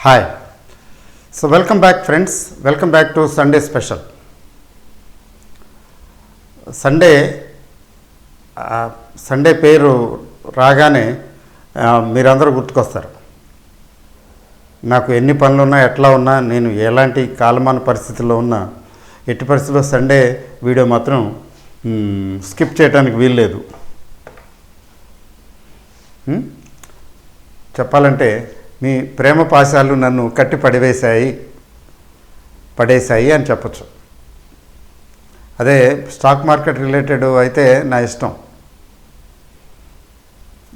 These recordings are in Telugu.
Hi. So welcome back friends. Welcome back to Sunday Special. Sunday పేరు రాగానే మీరందరూ గుర్తుకొస్తారు. నాకు ఎన్ని పనులు ఉన్నా ఎట్లా ఉన్నా నేను ఎలాంటి కాలమాన పరిస్థితుల్లో ఉన్నా ఎట్టి పరిస్థితుల్లో సండే వీడియో మాత్రం స్కిప్ చేయడానికి వీల్లేదు. చెప్పాలంటే మీ ప్రేమ పాశాలు నన్ను కట్టి పడేశాయి అని చెప్పచ్చు. అదే స్టాక్ మార్కెట్ రిలేటెడ్ అయితే నా ఇష్టం,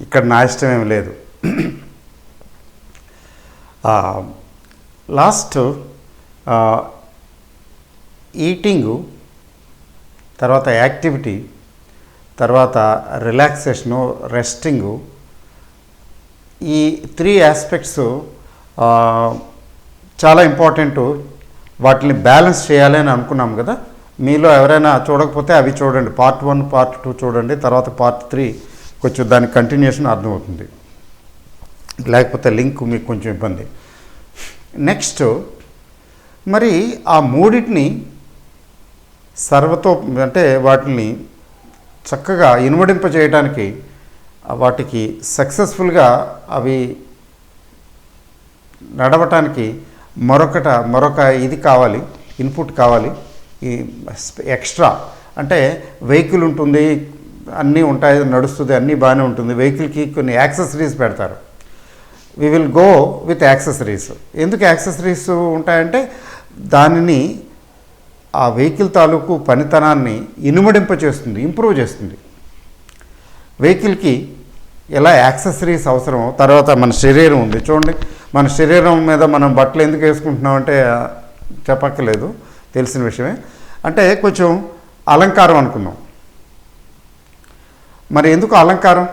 ఇక్కడ నా ఇష్టం ఏమి లేదు. లాస్ట్ ఈటింగు, తర్వాత యాక్టివిటీ, తర్వాత రిలాక్సేషను, రెస్టింగు, ఈ 3 ఆస్పెక్ట్స్ చాలా ఇంపార్టెంట్. వాటిని బ్యాలెన్స్ చేయాలి అని అనుకున్నాం కదా. మీలో ఎవరైనా చూడకపోతే అవి చూడండి, పార్ట్ 1 పార్ట్ 2 చూడండి, తర్వాత పార్ట్ 3 కొంచెం దాని కంటిన్యూషన్ అర్థమవుతుంది, లేకపోతే లింక్ మీకు కొంచెం ఇబ్బంది. నెక్స్ట్ మరి ఆ మూడింటిని అంటే వాటిని చక్కగా ఇనుమడింప చేయడానికి, వాటికి సక్సెస్ఫుల్గా అవి నడవటానికి మరొక ఇది కావాలి, ఇన్పుట్ కావాలి. ఈ ఎక్స్ట్రా అంటే వెహికల్ ఉంటుంది, అన్నీ ఉంటాయి, నడుస్తుంది, అన్నీ బాగానే ఉంటుంది. వెహికల్కి కొన్ని యాక్సెసరీస్ పెడతారు. We will go with accessories. ఎందుకు యాక్సెసరీస్ ఉంటాయంటే దానిని ఆ వెహికల్ తాలూకు పనితనాన్ని ఇనుమడింప చేస్తుంది, ఇంప్రూవ్ చేస్తుంది. వెహికల్కి ఎలా యాక్సెసరీస్ అవసరమో, తర్వాత మన శరీరం ఉంది చూడండి. మన శరీరం మీద మనం బట్టలు ఎందుకు వేసుకుంటున్నామంటే చెప్పక్కర్లేదు, తెలిసిన విషయమే. అంటే కొంచెం అలంకారం అనుకున్నాం. మరి ఎందుకు అలంకారం?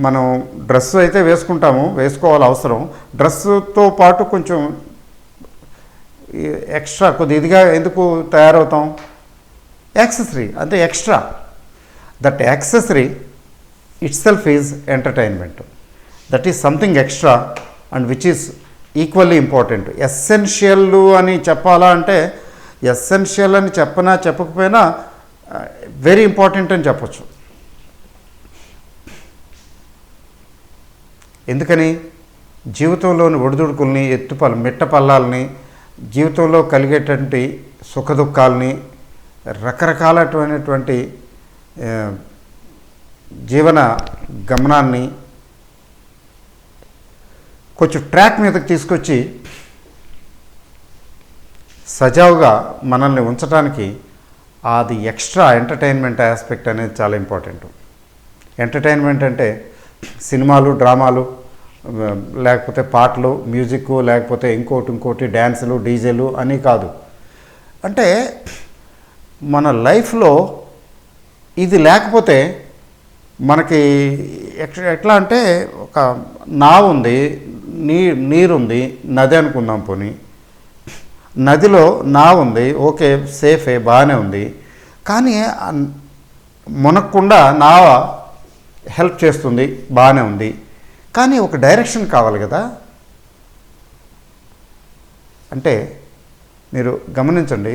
మనం డ్రెస్సు అయితే వేసుకోవాలి అవసరం. డ్రెస్సుతో పాటు కొంచెం ఎక్స్ట్రా కొద్ది ఇదిగా ఎందుకు తయారవుతాం? యాక్సెసరీ అంటే extra. That accessory itself is entertainment. That is something extra and which is equally important. Essential అని చెప్పాలా అంటే ఎసెన్షియల్ అని చెప్పకపోయినా వెరీ ఇంపార్టెంట్ అని చెప్పచ్చు. ఎందుకని? జీవితంలోని ఒడిదుడుకుల్ని, మిట్ట పల్లాలని, జీవితంలో కలిగేటువంటి సుఖదుఖాలని, రకరకాలైనటువంటి జీవన గమనాన్ని కొంచెం ట్రాక్ మీదకి తీసుకొచ్చి సజావుగా మనల్ని ఉంచడానికి అది ఎక్స్ట్రా ఎంటర్టైన్మెంట్ ఆస్పెక్ట్ అనేది చాలా ఇంపార్టెంట్. ఎంటర్టైన్మెంట్ అంటే సినిమాలు, డ్రామాలు, లేకపోతే పాటలు, మ్యూజిక్, లేకపోతే ఇంకోటి డ్యాన్సులు, డీజేలు అని కాదు. అంటే మన లైఫ్లో ఇది లేకపోతే మనకి ఎట్లా అంటే ఒక నావు ఉంది, నీరుంది, నది అనుకుందాం. పోనీ నదిలో నావు ఉంది, ఓకే, సేఫే, బాగానే ఉంది. కానీ మునక్కుండా నావ హెల్ప్ చేస్తుంది, బాగానే ఉంది. కానీ ఒక డైరెక్షన్ కావాలి కదా. అంటే మీరు గమనించండి,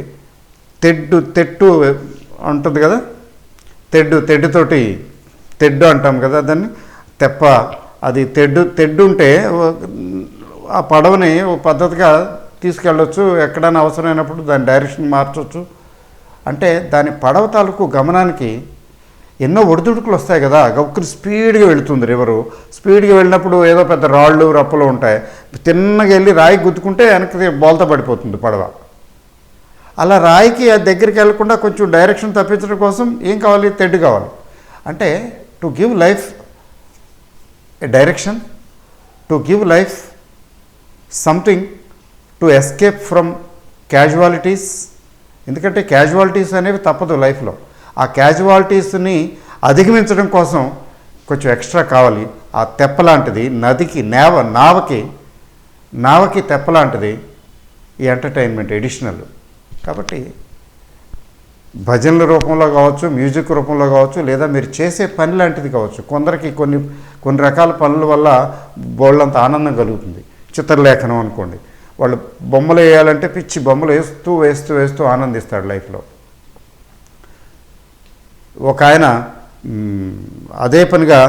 తెట్టు ఉంటుంది కదా, తెడ్డుతోటి తెడ్డు అంటాం కదా దాన్ని, తెప్ప. అది తెడ్డు ఉంటే ఆ పడవని పద్ధతిగా తీసుకెళ్ళొచ్చు, ఎక్కడైనా అవసరమైనప్పుడు దాని డైరెక్షన్ మార్చవచ్చు. అంటే దాని పడవ తాలూకు గమనానికి ఎన్నో ఒడిదుడుకులు వస్తాయి కదా. గొప్పని స్పీడ్గా వెళుతుంది రివరు. స్పీడ్గా వెళ్ళినప్పుడు ఏదో పెద్ద రాళ్ళు, రప్పలు ఉంటాయి. తిన్నగా వెళ్ళి రాయి గుద్దుకుంటే వెనక్కి బోల్తా పడిపోతుంది పడవ. అలా రాయికి దగ్గరికి వెళ్లకుండా కొంచెం డైరెక్షన్ తప్పించడం కోసం ఏం కావాలి? తెడ్డు కావాలి. అంటే to give life a direction, to give life something to escape from casualties. ఎందుకంటే క్యాజువాలిటీస్ అనేవి తప్పదు లైఫ్లో. ఆ క్యాజువాలిటీస్ని అధిగమించడం కోసం కొంచెం ఎక్స్ట్రా కావాలి. ఆ తెప్పలాంటిది నదికి, నావకి తెప్పలాంటిది ఈ ఎంటర్టైన్మెంట్ ఎడిషనల్. కాబట్టి భజనల రూపంలో కావచ్చు, మ్యూజిక్ రూపంలో కావచ్చు, లేదా మీరు చేసే పని లాంటిది కావచ్చు. కొందరికి కొన్ని రకాల పనుల వల్ల బోళ్ళంత ఆనందం కలుగుతుంది. చిత్రలేఖనం అనుకోండి, వాళ్ళు బొమ్మలు వేయాలంటే పిచ్చి బొమ్మలు వేస్తూ వేస్తూ వేస్తూ ఆనందిస్తాడు లైఫ్లో. ఒక ఆయన అదే పనిగా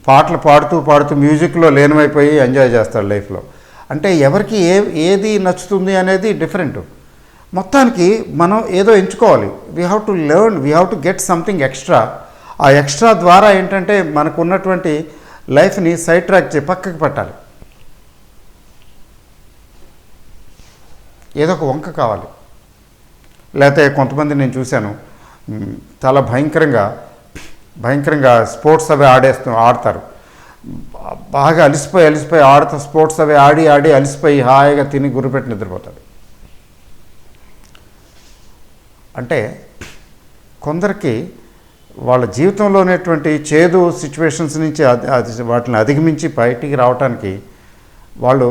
పాటలు పాడుతూ పాడుతూ మ్యూజిక్లో లీనమైపోయి ఎంజాయ్ చేస్తాడు లైఫ్లో. అంటే ఎవరికి ఏది నచ్చుతుంది అనేది డిఫరెంట్. మొత్తానికి మనం ఏదో ఎంచుకోవాలి. We have to learn, we have to get something extra. ఆ ఎక్స్ట్రా ద్వారా ఏంటంటే మనకు ఉన్నటువంటి లైఫ్ని సైడ్ ట్రాక్ పక్కకి పెట్టాలి. ఏదో ఒక వంక కావాలి. లేకపోతే కొంతమంది నేను చూశాను, చాలా భయంకరంగా స్పోర్ట్స్ అవి ఆడతారు. బాగా అలిసిపోయి ఆడుతూ స్పోర్ట్స్ అవి ఆడి అలిసిపోయి హాయిగా తిని గురిపెట్టి నిద్రపోతాడు. అంటే కొందరికి వాళ్ళ జీవితంలో ఉన్నటువంటి చేదు సిచ్యువేషన్స్ నుంచి వాటిని అధిగమించి బయటికి రావడానికి వాళ్ళు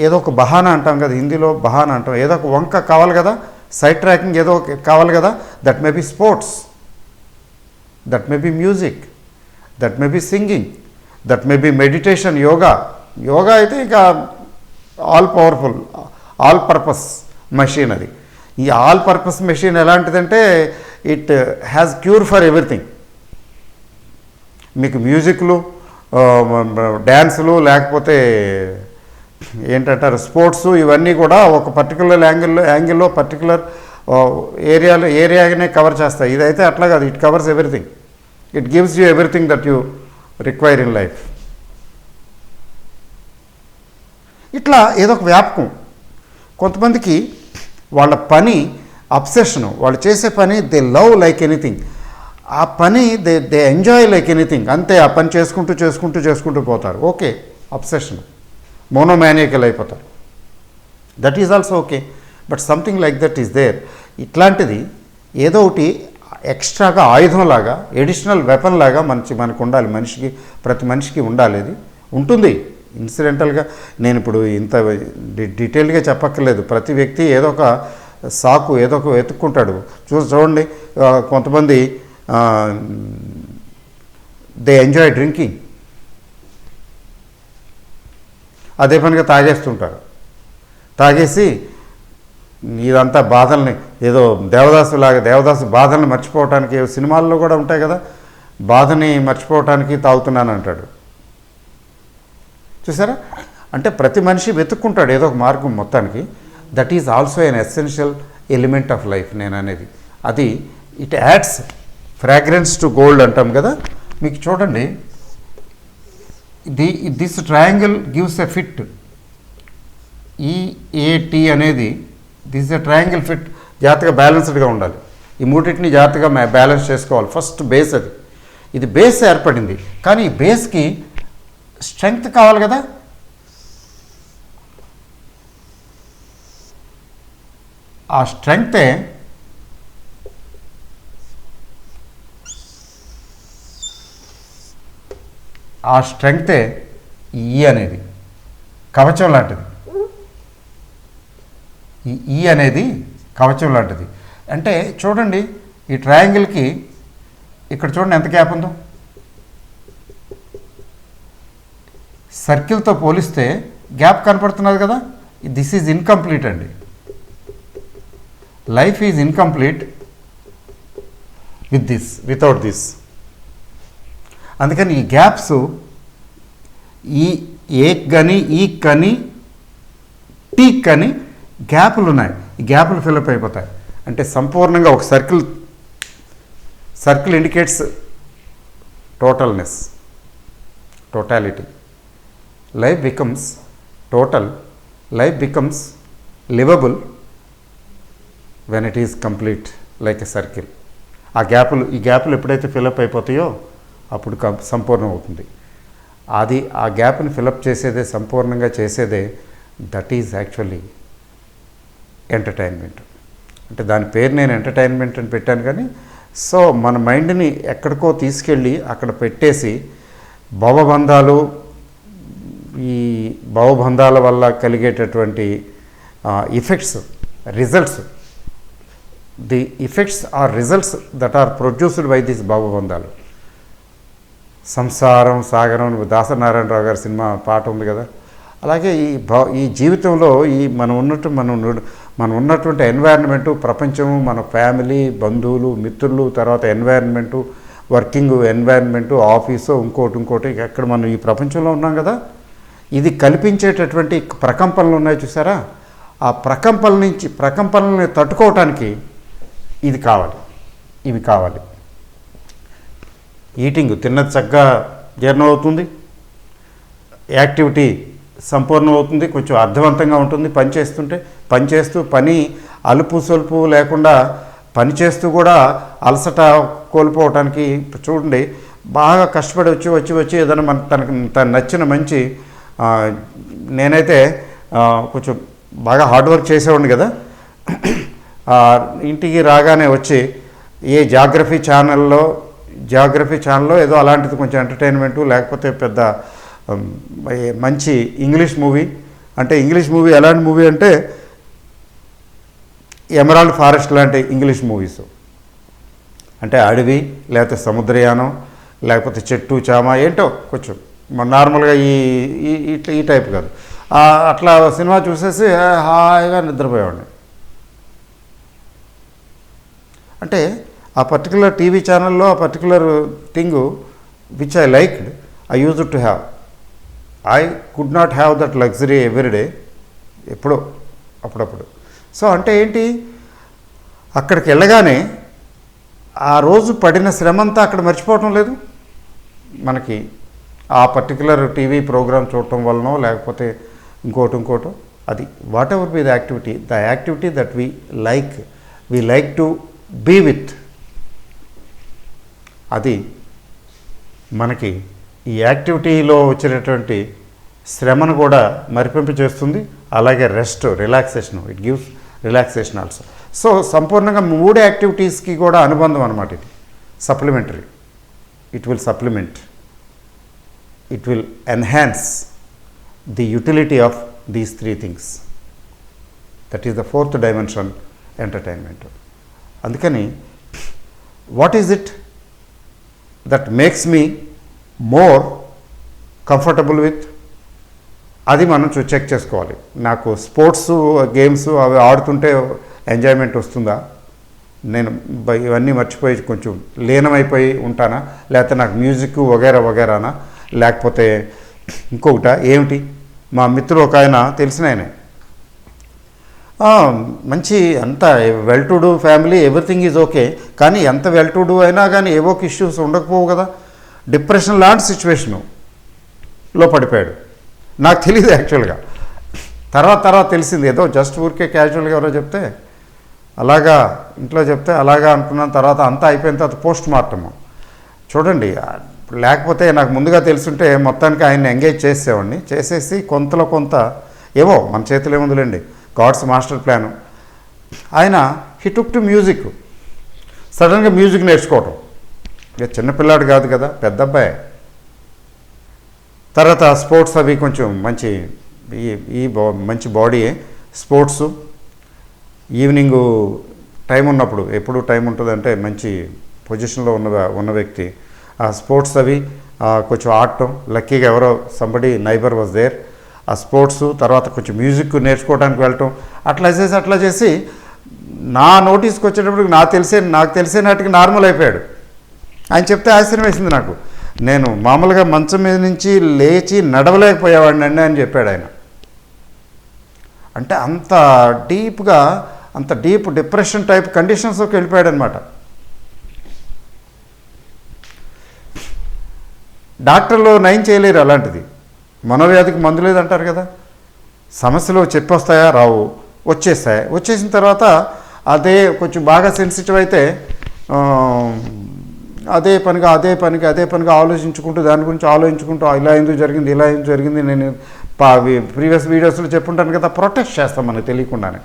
ఏదో ఒక బహానా అంటాం కదా, హిందీలో బహానా అంటాం, ఏదో ఒక వంక కావాలి కదా, సైడ్ ట్రాకింగ్ ఏదో కావాలి కదా. That may be sports, that may be music, that may be singing, that may be meditation, yoga అయితే ఇక all powerful, all purpose machine. అది ఈ ఆల్ పర్పస్ మెషిన్ ఎలాంటిదంటే it has cure for everything. మీకు మ్యూజిక్లు, డ్యాన్సులు, లేకపోతే ఏంటంటారు స్పోర్ట్స్, ఇవన్నీ కూడా ఒక పర్టికులర్ యాంగిల్లో పర్టికులర్ ఏరియానే కవర్ చేస్తాయి. ఇదైతే అట్లా కాదు, it covers everything. It gives you everything that you require in life. ఇట్లా ఏదో ఒక వ్యాపకం. కొంతమందికి వాళ్ళ పని అబ్సెషను, వాళ్ళు చేసే పని దే లవ్ లైక్ ఎనీథింగ్. ఆ పని దే ఎంజాయ్ లైక్ ఎనీథింగ్. అంతే, ఆ పని చేసుకుంటూ పోతారు. ఓకే, అబ్సెషన్, మోనోమానియకల్ అయిపోతారు. That is also okay, but something like that is there. ఇట్లాంటిది ఏదో ఒకటి ఎక్స్ట్రాగా ఆయుధంలాగా, ఎడిషనల్ వెపన్ లాగా మనకు ఉండాలి. ప్రతి మనిషికి ఉండాలి. అది ఉంటుంది ఇన్సిడెంటల్గా. నేను ఇప్పుడు ఇంత డీటెయిల్గా చెప్పక్కర్లేదు. ప్రతి వ్యక్తి ఏదో ఒక సాకు ఏదో ఒక వెతుక్కుంటాడు. చూడండి, కొంతమంది దే ఎంజాయ్ డ్రింకింగ్, అదే పనిగా తాగేస్తుంటారు. తాగేసి ఇదంతా బాధల్ని ఏదో దేవదాసు బాధల్ని మర్చిపోవటానికి, సినిమాల్లో కూడా ఉంటాయి కదా, బాధని మర్చిపోవటానికి తాగుతున్నాను అంటాడు. చూసారా? అంటే ప్రతి మనిషి వెతుక్కుంటాడు ఏదో ఒక మార్గం మొత్తానికి. That is also an essential element of life నేను అనేది. అది it adds fragrance to gold అంటాం కదా. మీకు చూడండి, this triangle gives a fit. EAT అనేది దిస్ ఎ ట్రయాంగిల్ ఫిట్. జాగ్రత్తగా బ్యాలెన్స్డ్గా ఉండాలి. ఈ మూడింటిని జాగ్రత్తగా బ్యాలెన్స్ చేసుకోవాలి. ఫస్ట్ బేస్ అది. ఇది బేస్ ఏర్పడింది, కానీ ఈ బేస్కి స్ట్రెంగ్త్ కావాలి కదా. ఆ స్ట్రెంగ్తే ఈ అనేది కవచం లాంటిది. ఈ అనేది కవచం లాంటిది. అంటే చూడండి, ఈ ట్రయాంగిల్కి ఇక్కడ చూడండి ఎంత గ్యాప్ ఉందో. సర్కిల్తో పోలిస్తే గ్యాప్ కనపడుతున్నది కదా. దిస్ ఈజ్ ఇన్కంప్లీట్ అండి. Life is incomplete without this. అందుకని ఈ గ్యాప్స్ ఈ ఏక్ కానీ ఈక్ కానీ టీక్ కానీ గ్యాపులు ఉన్నాయి. ఈ గ్యాపులు ఫిల్అప్ అయిపోతాయి. అంటే సంపూర్ణంగా ఒక circle indicates totality. Life becomes total, life becomes liveable when it is complete like a circle. ఈ గ్యాపులు ఎప్పుడైతే ఫిలప్ అయిపోతాయో అప్పుడు సంపూర్ణం అవుతుంది. ఆ గ్యాప్ని ఫిలప్ చేసేదే, సంపూర్ణంగా చేసేదే, దట్ ఈజ్ యాక్చువల్లీ ఎంటర్టైన్మెంట్. అంటే దాని పేరు నేను ఎంటర్టైన్మెంట్ అని పెట్టాను, కానీ సో మన మైండ్ని ఎక్కడికో తీసుకెళ్ళి అక్కడ పెట్టేసి ఈ భవబంధాల వల్ల కలిగేటటువంటి results, the effects or results that are produced by this భవబంధాలు. సంసారం సాగరం, దాసనారాయణరావు గారి సినిమా పాట ఉంది కదా, అలాగే ఈ జీవితంలో మనం ఉన్నటువంటి ఎన్వైరన్మెంటు, ప్రపంచము, మన ఫ్యామిలీ, బంధువులు, మిత్రులు, తర్వాత ఎన్వైరన్మెంటు, వర్కింగ్ ఎన్వైరన్మెంటు, ఆఫీసు, ఇంకోటి ఎక్కడ మనం ఈ ప్రపంచంలో ఉన్నాం కదా, ఇది కల్పించేటటువంటి ప్రకంపనలు ఉన్నాయి చూసారా, ఆ ప్రకంపనల్ని తట్టుకోవటానికి ఇవి కావాలి. ఈటింగ్ తిన్నది చక్కగా జీర్ణం అవుతుంది, యాక్టివిటీ సంపూర్ణం అవుతుంది, కొంచెం అర్థవంతంగా ఉంటుంది. పనిచేస్తూ పని అలుపు సొలుపు లేకుండా పనిచేస్తూ కూడా అలసట కోల్పోవటానికి చూడండి, బాగా కష్టపడి వచ్చి ఏదైనా తనకు నచ్చిన మంచి, నేనైతే కొంచెం బాగా హార్డ్ వర్క్ చేసేవాడిని కదా, ఇంటికి రాగానే వచ్చి ఏ జాగ్రఫీ ఛానల్లో ఏదో అలాంటిది కొంచెం ఎంటర్టైన్మెంటు, లేకపోతే పెద్ద మంచి ఇంగ్లీష్ మూవీ. అంటే ఇంగ్లీష్ మూవీ ఎలాంటి మూవీ అంటే ఎమరాల్డ్ ఫారెస్ట్ లాంటి ఇంగ్లీష్ మూవీస్, అంటే అడవి, లేకపోతే సముద్రయానం, లేకపోతే చెట్టు చామ, ఏంటో కొంచెం నార్మల్గా ఈ టైప్ కాదు, అట్లా సినిమా చూసేసి హాయిగా నిద్రపోయేవాడిని. అంటే ఆ పర్టికులర్ టీవీ ఛానల్లో ఆ particular thing which I liked, I used to have. I could not have that luxury every day, ఎప్పుడో అప్పుడప్పుడు. సో అంటే ఏంటి, అక్కడికి వెళ్ళగానే ఆ రోజు పడిన శ్రమంతా అక్కడ మర్చిపోవటం లేదు మనకి, ఆ పర్టికులర్ టీవీ ప్రోగ్రామ్ చూడటం వలనో లేకపోతే ఇంకోటో, అది whatever be the activity that we like to be with, అది మనకి ఈ యాక్టివిటీలో వచ్చినటువంటి శ్రమను కూడా మరిపింప చేస్తుంది. అలాగే relaxation, it gives relaxation also. So సంపూర్ణంగా 3 యాక్టివిటీస్కి కూడా అనుబంధం అన్నమాట. ఇది supplementary, it will supplement, it will enhance the utility of these 3 things. That is the 4th dimension, entertainment. అందుకని what is it that makes me more comfortable with, అది మనం చెక్ చేసుకోవాలి. నాకు స్పోర్ట్స్ గేమ్స్ అవి ఆడుతుంటే ఎంజాయ్మెంట్ వస్తుందా, నేను ఇవన్నీ మర్చిపోయి కొంచెం లీనమైపోయి ఉంటానా, లేకపోతే నాకు మ్యూజిక్ వగేరానా, లేకపోతే ఇంకొకట ఏమిటి. మా మిత్రుడు ఒక ఆయన తెలిసిన ఆయనే, మంచి అంత well to do family, everything is okay, కానీ ఎంత వెల్ టు డూ అయినా కానీ ఏవో ఇష్యూస్ ఉండకపోవు కదా, డిప్రెషన్ లాంటి సిచ్యువేషన్లో పడిపోయాడు. నాకు తెలియదు యాక్చువల్గా, తర్వాత తెలిసింది, ఏదో జస్ట్ ఊరికే క్యాజువల్గా ఎవరో చెప్తే అలాగా, ఇంట్లో చెప్తే అలాగా అనుకున్నాను. తర్వాత అంతా అయిపోయిన తర్వాత పోస్ట్ మార్టము చూడండి. లేకపోతే నాకు ముందుగా తెలుసుంటే మొత్తానికి ఆయన్ని ఎంగేజ్ చేసేసి కొంతలో కొంత ఏవో మన చేతిలో ఏముందిలేండి, గాడ్స్ మాస్టర్ ప్లాను. ఆయన హీ టుక్ టు మ్యూజిక్, సడన్గా మ్యూజిక్ నేర్చుకోవటం. ఇక చిన్నపిల్లాడు కాదు కదా, పెద్ద అబ్బాయి. తర్వాత స్పోర్ట్స్ అవి కొంచెం మంచి బాడీయే. స్పోర్ట్స్ ఈవినింగ్ టైం ఉన్నప్పుడు, ఎప్పుడు టైం ఉంటుందంటే మంచి పొజిషన్లో ఉన్న వ్యక్తి, ఆ స్పోర్ట్స్ అవి కొంచెం ఆడటం. లక్కీగా ఎవరో సంబడి నైబర్ వాజ్ దేర్. ఆ స్పోర్ట్స్ తర్వాత కొంచెం మ్యూజిక్ నేర్చుకోవడానికి వెళ్ళటం, అట్లా చేసి నా నోటీస్కి వచ్చేటప్పటికి నాకు తెలిసే నాటికి నార్మల్ అయిపోయాడు. ఆయన చెప్తే ఆశ్చర్యం వేసింది నాకు. నేను మామూలుగా మంచం మీద నుంచి లేచి నడవలేకపోయేవాడిని అని చెప్పాడు ఆయన. అంటే అంత డీప్ డిప్రెషన్ టైప్ కండిషన్స్లోకి వెళ్ళిపోయాడు అనమాట. డాక్టర్లు నయం చేయలేరు అలాంటిది. మనోవ్యాధికి మందు లేదంటారు కదా. సమస్యలు చెప్పొస్తాయా, రావు, వచ్చేసిన తర్వాత అదే కొంచెం బాగా సెన్సిటివ్ అయితే అదే పనిగా ఆలోచించుకుంటూ దాని గురించి ఆలోచించుకుంటూ ఇలా ఎందుకు జరిగింది నేను ప్రీవియస్ వీడియోస్లో చెప్పుంటాను కదా, ప్రొటెస్ట్ చేస్తాం మనకు తెలియకుండానే.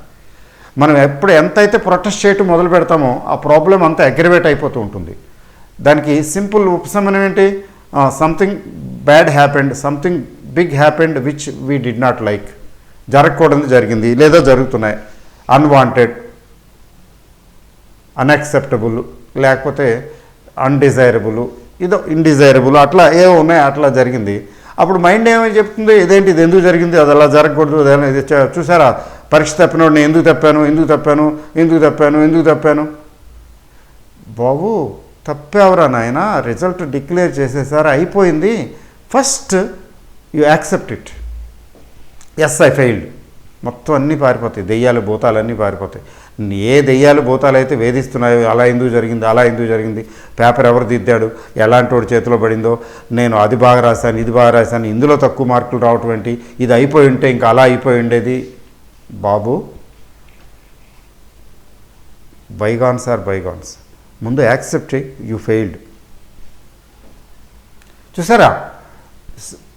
మనం ఎంతైతే ప్రొటెస్ట్ చేయటం మొదలు పెడతామో ఆ ప్రాబ్లం అంతా అగ్రివేట్ అయిపోతూ ఉంటుంది. దానికి సింపుల్ ఉపశమనం ఏంటి, something bad happened, something big happened which we did not like, జరగకూడదు జరిగింది లేదా జరుగుతున్నాయి, అన్వాంటెడ్, అన్యాక్సెప్టబుల్, లేకపోతే అన్డిజైరబుల్, ఇదో ఇండిజైరబుల్, అట్లా ఏవో ఉన్నాయి, అట్లా జరిగింది. అప్పుడు మైండ్ ఏమని చెప్తుంది, ఇదేంటి, ఇది ఎందుకు జరిగింది, అది అలా జరగకూడదు, ఇది చూసారా పరీక్ష తప్పినోడు నేను ఎందుకు తప్పాను. బాబు తప్పేవరా నాయన, రిజల్ట్ డిక్లేర్ చేసేసారు, అయిపోయింది. First you accept it. Yes I failed. మొత్తం అన్నీ పారిపోతాయి, దెయ్యాలు భూతాలన్నీ పారిపోతాయి. ఏ దెయ్యాలు భూతాలు అయితే వేధిస్తున్నాయో, అలా ఎందుకు జరిగింది, పేపర్ ఎవరు దిద్దాడు, ఎలాంటి వాడి చేతిలో పడిందో, నేను అది బాగా రాశాను, ఇది బాగా రాశాను, ఇందులో తక్కువ మార్కులు రావటం ఏంటి, ఇది అయిపోయి ఉంటే ఇంకా అలా అయిపోయి ఉండేది. బాబు బైగాన్స్ ఆర్ బైగాన్స్. ముందు యాక్సెప్ట్ యూ ఫెయిల్డ్. చూసారా,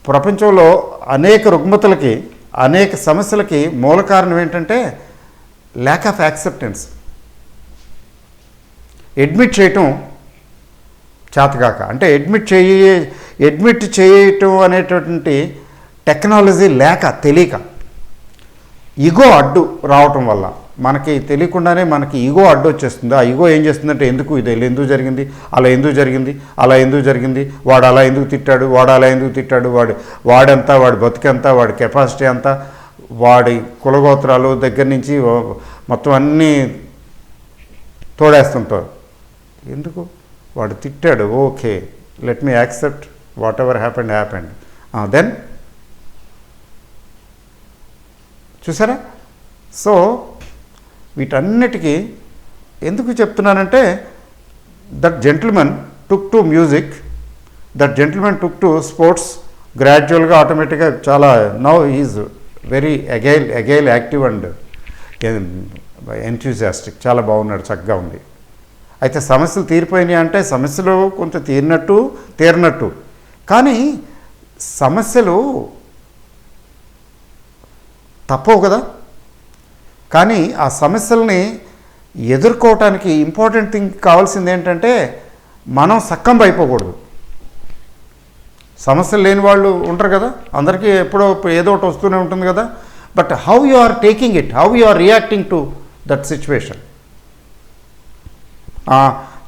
ప్రపంచంలో అనేక రుగ్మతలకి, అనేక సమస్యలకి మూల కారణం ఏంటంటే ల్యాక్ ఆఫ్ యాక్సెప్టెన్స్. అడ్మిట్ చేయటం చేతగాక, అంటే అడ్మిట్ చేయటం అనేటటువంటి టెక్నాలజీ లేక, తెలియక, ఈగో అడ్డు రావటం వల్ల మనకి తెలియకుండానే మనకి ఈగో అడ్డు వచ్చేస్తుంది. ఆ ఈగో ఏం చేస్తుందంటే, ఇది ఎందుకు జరిగింది, అలా ఎందుకు జరిగింది, వాడు అలా ఎందుకు తిట్టాడు, వాడెంత, వాడి బతుకెంత, వాడి కెపాసిటీ ఎంత, వాడి కులగోత్రాలు దగ్గర నుంచి మొత్తం అన్నీ తోడేస్తుంటారు. ఎందుకు, వాడు తిట్టాడు, okay, let me accept whatever happened. Then చూసారా. సో వీటన్నిటికీ ఎందుకు చెప్తున్నానంటే, that gentleman took to music, that gentleman took to sports. గ్రాడ్యువల్గా ఆటోమేటిక్గా చాలా now is very agile active and enthusiastic. చాలా బాగున్నాడు, చక్కగా ఉంది. అయితే సమస్యలు తీరిపోయినాయి అంటే, సమస్యలు కొంత తీరినట్టు, కానీ సమస్యలు తప్పవు కదా. కానీ ఆ సమస్యల్ని ఎదుర్కోవటానికి ఇంపార్టెంట్ థింగ్ కావాల్సింది ఏంటంటే, మనం సక్కంబ అయిపోకూడదు. సమస్యలు లేని వాళ్ళు ఉంటారు కదా, అందరికీ ఎప్పుడో ఏదో ఒకటి వస్తూనే ఉంటుంది కదా. But how you are taking it, how you are reacting to that situation.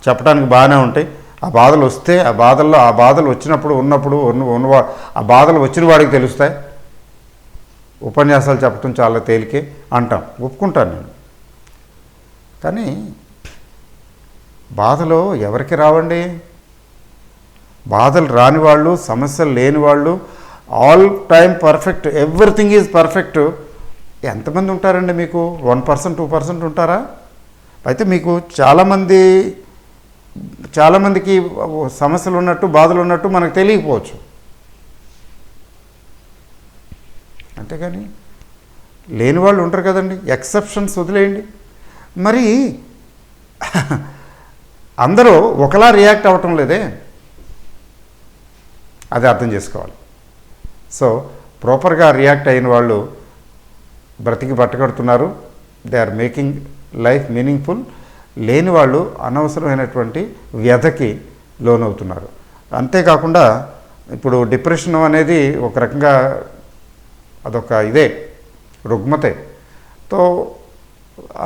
చెప్పడానికి బాగానే ఉంటాయి, ఆ బాధలు వస్తే, ఆ బాధలు వచ్చినప్పుడు ఆ బాధలు వచ్చిన వాడికి తెలుస్తాయి. ఉపన్యాసాలు చెప్పడం చాలా తేలికే అంటాం, ఒప్పుకుంటాను నేను. కానీ బాధలు ఎవరికి రావండి? బాధలు రాని వాళ్ళు, సమస్యలు లేని వాళ్ళు, all time perfect, everything is perfect ఎంతమంది ఉంటారండి మీకు? 1%, 2% ఉంటారా? అయితే మీకు చాలామందికి సమస్యలు ఉన్నట్టు, బాధలు ఉన్నట్టు మనకు తెలియకపోవచ్చు. అంతేగాని లేని వాళ్ళు ఉంటారు కదండి. ఎక్సెప్షన్స్ వదిలేయండి. మరి అందరూ ఒకలా రియాక్ట్ అవ్వటం లేదే, అది అర్థం చేసుకోవాలి. సో ప్రాపర్గా రియాక్ట్ అయిన వాళ్ళు బ్రతికి పట్టగడుతున్నారు, they are making life meaningful. లేని వాళ్ళు అనవసరమైనటువంటి వ్యధకి లోనవుతున్నారు. అంతేకాకుండా ఇప్పుడు డిప్రెషన్ అనేది ఒక రకంగా అదొక రుగ్మతే. తో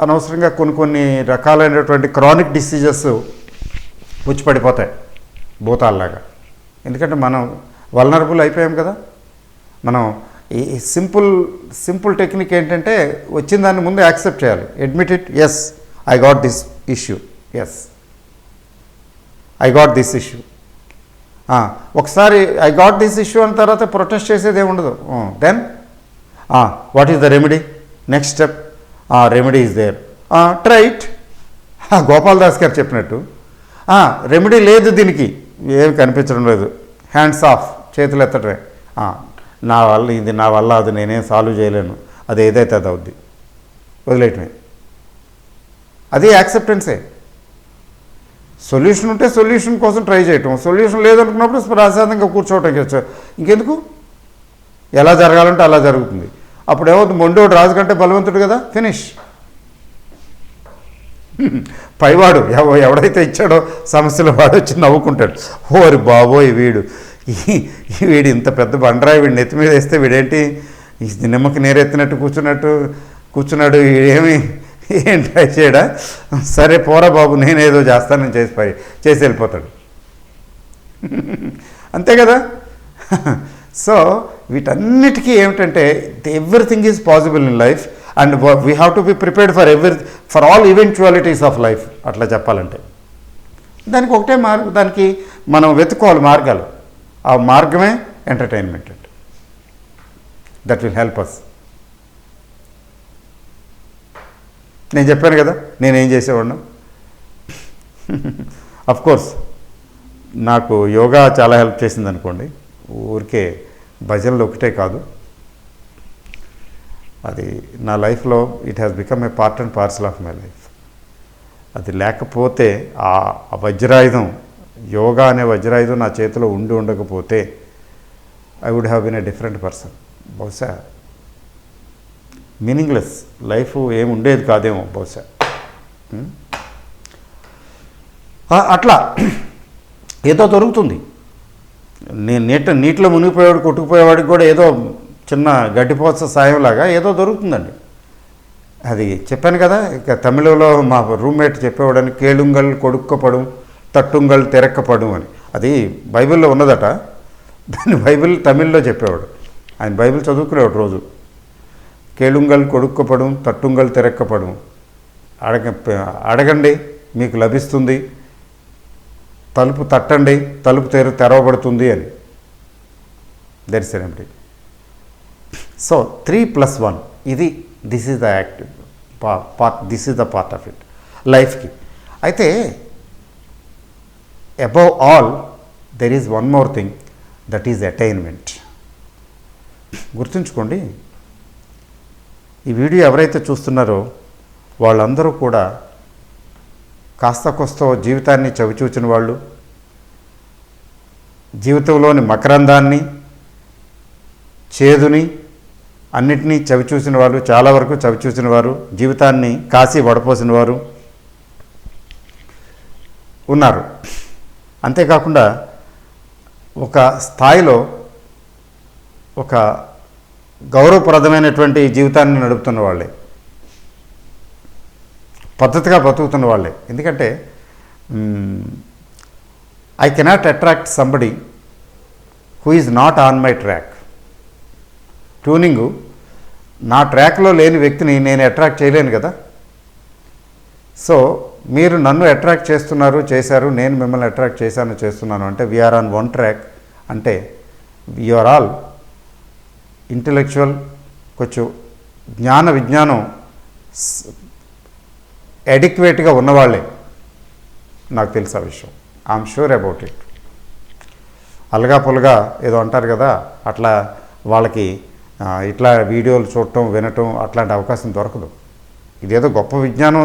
అనవసరంగా కొన్ని రకాలైనటువంటి క్రానిక్ డిసీజెస్ వచ్చి పడిపోతాయి భూతాల్లాగా. ఎందుకంటే మనం వల్నరబుల్ అయిపోయాం కదా. మనం ఈ సింపుల్ టెక్నిక్ ఏంటంటే, వచ్చిన దాన్ని ముందు యాక్సెప్ట్ చేయాలి. Admit it, yes I got this issue, yes I got this issue. ఒకసారి ఐ గాట్ దిస్ ఇష్యూ అన్న తర్వాత ప్రొటెస్ట్ చేసేది ఏమి ఉండదు. Then what is the remedy, next step, remedy is there, try it. Gopal Das గారు చెప్పినట్టు రెమెడీ లేదు, దీనికి ఏమి కనిపించడం లేదు, హ్యాండ్స్ ఆఫ్, చేతులు ఎత్తడమే. నా వల్ల అది నేనేం సాల్వ్ చేయలేను, అది ఏదైతే అది అవుద్ది, వదిలేయటమే. అది యాక్సెప్టెన్సే. సొల్యూషన్ ఉంటే సొల్యూషన్ కోసం ట్రై చేయటం, సొల్యూషన్ లేదనుకున్నప్పుడు ప్రశాంతంగా కూర్చోవటం. ఇంకెందుకు, ఎలా జరగాలంటే అలా జరుగుతుంది. అప్పుడు ఏమవుతుంది, మొండోడు రాజు కంటే బలవంతుడు కదా, ఫినిష్. పైవాడు ఎవడైతే ఇచ్చాడో సమస్యలు వాడు వచ్చి నవ్వుకుంటాడు. ఓరి బాబోయ్, వీడు ఇంత పెద్ద బండరాయి, వీడు నెత్తి మీద వేస్తే వీడేంటి నిమ్మకి నీరెత్తినట్టు కూర్చున్నాడు, ఏం ట్రై చేయడా, సరే పోరా బాబు నేనేదో చేస్తానని చేసి వెళ్ళిపోతాడు. అంతే కదా. సో వీటన్నిటికీ ఏమిటంటే everything is possible in life and we have to be prepared for all eventualities of life. అట్లా చెప్పాలంటే దానికి ఒకటే మార్గం, దానికి మనం వెతుక్కోవాలి మార్గాలు. ఆ మార్గమే ఎంటర్టైన్మెంట్ అంటే. That will help us. నేను చెప్పాను కదా నేనేం చేసేవాడిను. అఫ్ కోర్స్ నాకు యోగా చాలా హెల్ప్ చేసింది అనుకోండి. ఊరికే భజనలు ఒకటే కాదు, అది నా లైఫ్లో it has become a part and parcel of my life. అది లేకపోతే ఆ వజ్రాయుధం, యోగా అనే వజ్రాయుధం నా చేతిలో ఉండకపోతే I would have been a different person. బహుశా మీనింగ్లెస్ లైఫ్ ఏమి ఉండేది కాదేమో బహుశా. అట్లా ఏదో దొరుకుతుంది. నేను నీటిలో మునిగిపోయేవాడు, కొట్టుకుపోయేవాడికి కూడా ఏదో చిన్న గడ్డిపోస సాయంలాగా ఏదో దొరుకుతుందండి. అది చెప్పాను కదా, ఇక తమిళంలో మా రూమ్మేట్ చెప్పేవాడని కేళుంగల్ కొడుక్కపడం తట్టుంగల్ తిరక్కపడం అని. అది బైబిల్లో ఉన్నదట. దాన్ని బైబిల్ తమిళ్లో చెప్పేవాడు. ఆయన బైబిల్ చదువుకునేవాడు రోజు. కేళుంగల్ కొడుక్కపడం తట్టుంగల్ తిరక్కపడం, అడగండి మీకు లభిస్తుంది, తలుపు తట్టండి తలుపు తెరవబడుతుంది అని. That is remedy. సో 3+1 ఇది this is the active part, this is the part of it లైఫ్కి. అయితే above all there is one more thing, that is attainment. గుర్తుంచుకోండి, ఈ వీడియో ఎవరైతే చూస్తున్నారో వాళ్ళందరూ కూడా కాస్త కొస్తో జీవితాన్ని చవిచూచిన వాళ్ళు, జీవితంలోని మకరందాన్ని చేదుని అన్నిటినీ చవిచూసిన వారు, చాలా వరకు చవిచూసిన వారు, జీవితాన్ని కాసి వడపోసిన వారు ఉన్నారు. అంతేకాకుండా ఒక స్థాయిలో ఒక గౌరవప్రదమైనటువంటి జీవితాన్ని నడుపుతున్న వాళ్ళే, పద్ధతిగా బతుకుతున్న వాళ్ళే. ఎందుకంటే I cannot attract somebody who is not on my track. Tuning నా ట్రాక్లో లేని వ్యక్తిని నేను అట్రాక్ట్ చేయలేను కదా. సో మీరు నన్ను అట్రాక్ట్ చేశారు, నేను మిమ్మల్ని అట్రాక్ట్ చేస్తున్నాను అంటే వీఆర్ ఆన్ వన్ ట్రాక్. అంటే యూఆర్ ఆల్ ఇంటలెక్చువల్, కొంచెం జ్ఞాన విజ్ఞానం అడిక్వేట్గా ఉన్నవాళ్ళే. నాకు తెలుసు ఆ విషయం. I'm sure about it. అలగా పొలగా ఏదో అంటారు కదా, అట్లా వాళ్ళకి ఇట్లా వీడియోలు చూడటం వినటం అట్లాంటి అవకాశం దొరకదు. ఇదేదో గొప్ప విజ్ఞానం,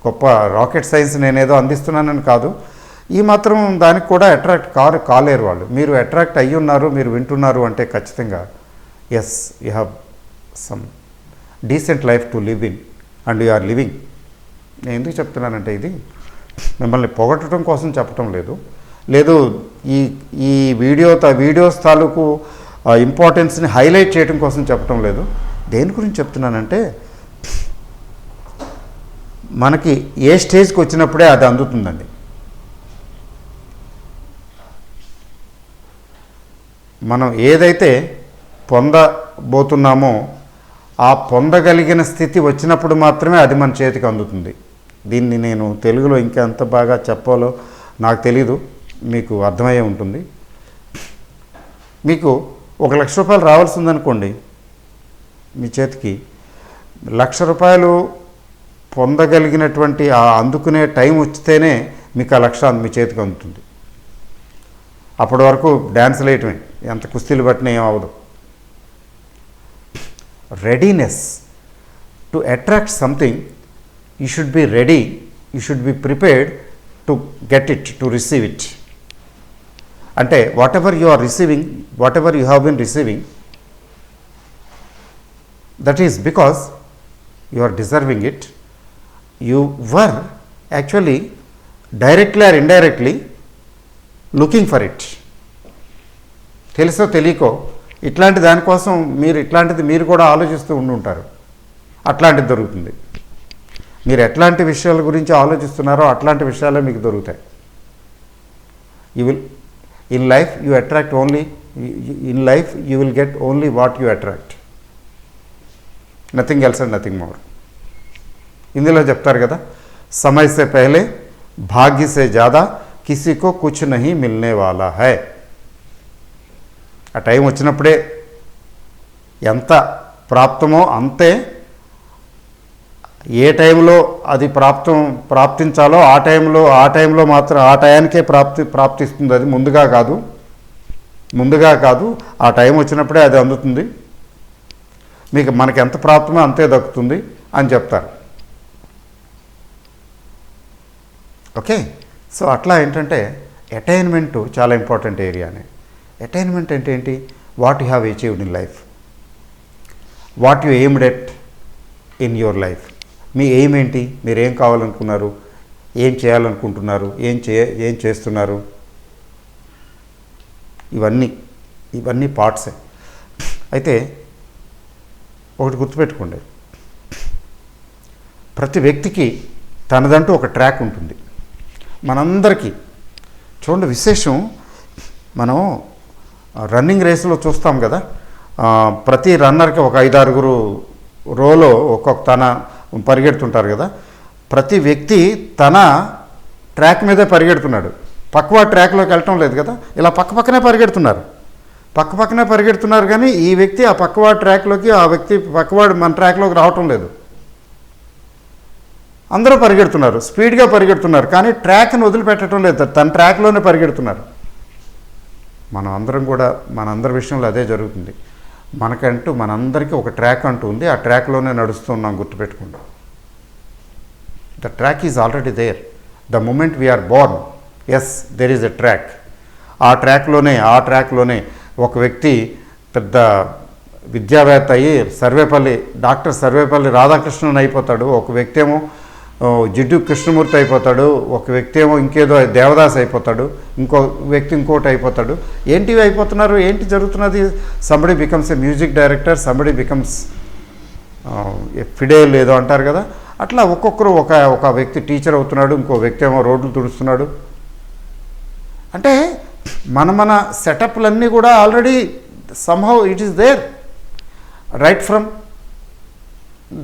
గొప్ప రాకెట్ సైన్స్ నేనేదో అందిస్తున్నానని కాదు. ఈ మాత్రం దానికి కూడా అట్రాక్ట్ కాలేరు వాళ్ళు. మీరు అట్రాక్ట్ అయ్యి ఉన్నారు, మీరు వింటున్నారు అంటే ఖచ్చితంగా yes, you have some decent life to live in and you are living. నేను ఎందుకు చెప్తున్నానంటే ఇది మిమ్మల్ని పొగట్టడం కోసం చెప్పటం లేదు, ఈ వీడియోస్ తాలూకు ఇంపార్టెన్స్ని హైలైట్ చేయడం కోసం చెప్పటం లేదు. దేని గురించి చెప్తున్నానంటే మనకి ఏ స్టేజ్కి వచ్చినప్పుడే అది అందుతుందండి. మనం ఏదైతే పొందబోతున్నామో ఆ పొందగలిగిన స్థితి వచ్చినప్పుడు మాత్రమే అది మన చేతికి అందుతుంది. దీన్ని నేను తెలుగులో ఇంకా ఎంత బాగా చెప్పాలో నాకు తెలీదు, మీకు అర్థమయ్యే ఉంటుంది. మీకు 1,00,000 రూపాయలు రావాల్సి ఉందనుకోండి, మీ చేతికి 1,00,000 రూపాయలు పొందగలిగినటువంటి ఆ అందుకునే టైం వచ్చితేనే మీకు ఆ 1,00,000 మీ చేతికి అందుతుంది. అప్పటి వరకు డ్యాన్సులు వేయటమే, ఎంత కుస్తీలు పట్టినా ఏం అవ్వదు. Readiness to attract something, you should be ready, you should be prepared to get it, to receive it. అంటే whatever you are receiving, whatever you have been receiving, that is because you are deserving it. You were actually directly or indirectly looking for it. తెలుసో తెలియకో ఇట్లాంటి దానికోసం మీరు కూడా ఆలోచిస్తూ ఉంటారు. అట్లాంటిది దొరుకుతుంది. మీరు ఎట్లాంటి విషయాల గురించి ఆలోచిస్తున్నారో అట్లాంటి విషయాలే మీకు దొరుకుతాయి. In life you attract only in life you will get only what you attract, nothing else and nothing more. ఇందులో చెప్తారు కదా, సమయ సే పహలే భాగ్య సే జ్యాదా కిసీకో కుచ్ నహీ మిల్నే వాలా హై. ఆ టైం వచ్చినప్పుడే ఎంత ప్రాప్తమో అంతే, ఏ టైంలో అది ప్రాప్తించాలో ఆ టైంలో మాత్రం ఆ టయానికే ప్రాప్తిస్తుంది. అది ముందుగా కాదు, ఆ టైం వచ్చినప్పుడే అది అందుతుంది. మనకి ఎంత ప్రాప్తమో అంతే దక్కుతుంది అని చెప్తారు. ఓకే, సో అట్లా ఏంటంటే అటైన్మెంట్ చాలా ఇంపార్టెంట్ ఏరియానే. అటైన్మెంట్ అంటే ఏంటి? What you have achieved in life, what you aimed at in your life. Me aim ఏంటి? మీరు ఏం కావాలనుకున్నారు, ఏం చేయాలనుకుంటున్నారు, ఏం చేస్తున్నారు, ఇవన్నీ పార్ట్సే. అయితే ఒకటి గుర్తుపెట్టుకోండి, ప్రతి వ్యక్తికి తనదంటూ ఒక ట్రాక్ ఉంటుంది. మనందరికీ చూడండి, విశేషం మనం రన్నింగ్ రేసులో చూస్తాం కదా, ప్రతి రన్నర్కి ఒక 5-6 రోలో ఒక్కొక్క తన పరిగెడుతుంటారు కదా. ప్రతి వ్యక్తి తన ట్రాక్ మీదే పరిగెడుతున్నాడు, పక్కవాడు ట్రాక్లోకి వెళ్ళటం లేదు కదా. ఇలా పక్కపక్కనే పరిగెడుతున్నారు కానీ ఈ వ్యక్తి ఆ పక్కవాడు ట్రాక్లోకి, ఆ వ్యక్తి పక్కవాడు మన ట్రాక్లోకి రావటం లేదు. అందరూ పరిగెడుతున్నారు, స్పీడ్గా పరిగెడుతున్నారు, కానీ ట్రాక్ని వదిలిపెట్టడం లేదు, తన ట్రాక్లోనే పరిగెడుతున్నారు. మనందరి విషయంలో అదే జరుగుతుంది. మనందరికీ ఒక ట్రాక్ అంటూ ఉంది, ఆ ట్రాక్లోనే నడుస్తున్నాం. గుర్తుపెట్టుకోండి, the track is already there. The moment we are born, yes there is a track. ఆ ట్రాక్లోనే ఒక వ్యక్తి పెద్ద విద్యావేత్త అయ్యి డాక్టర్ సర్వేపల్లి రాధాకృష్ణన్ అయిపోతాడు. ఒక వ్యక్తి ఏమో జిడ్డు కృష్ణమూర్తి అయిపోతాడు. ఒక వ్యక్తి ఏమో ఇంకేదో దేవదాస్ అయిపోతాడు. ఇంకో వ్యక్తి ఇంకోటి అయిపోతాడు. ఏంటివి అయిపోతున్నారు? ఏంటి జరుగుతున్నది? Somebody becomes a music director, somebody becomes fiddle ఏదో అంటారు కదా. అట్లా ఒక్కొక్కరు ఒక వ్యక్తి టీచర్ అవుతున్నాడు, ఇంకో వ్యక్తి ఏమో రోడ్లు తుడుస్తున్నాడు. అంటే మన సెటప్లన్నీ కూడా already somehow it is there right from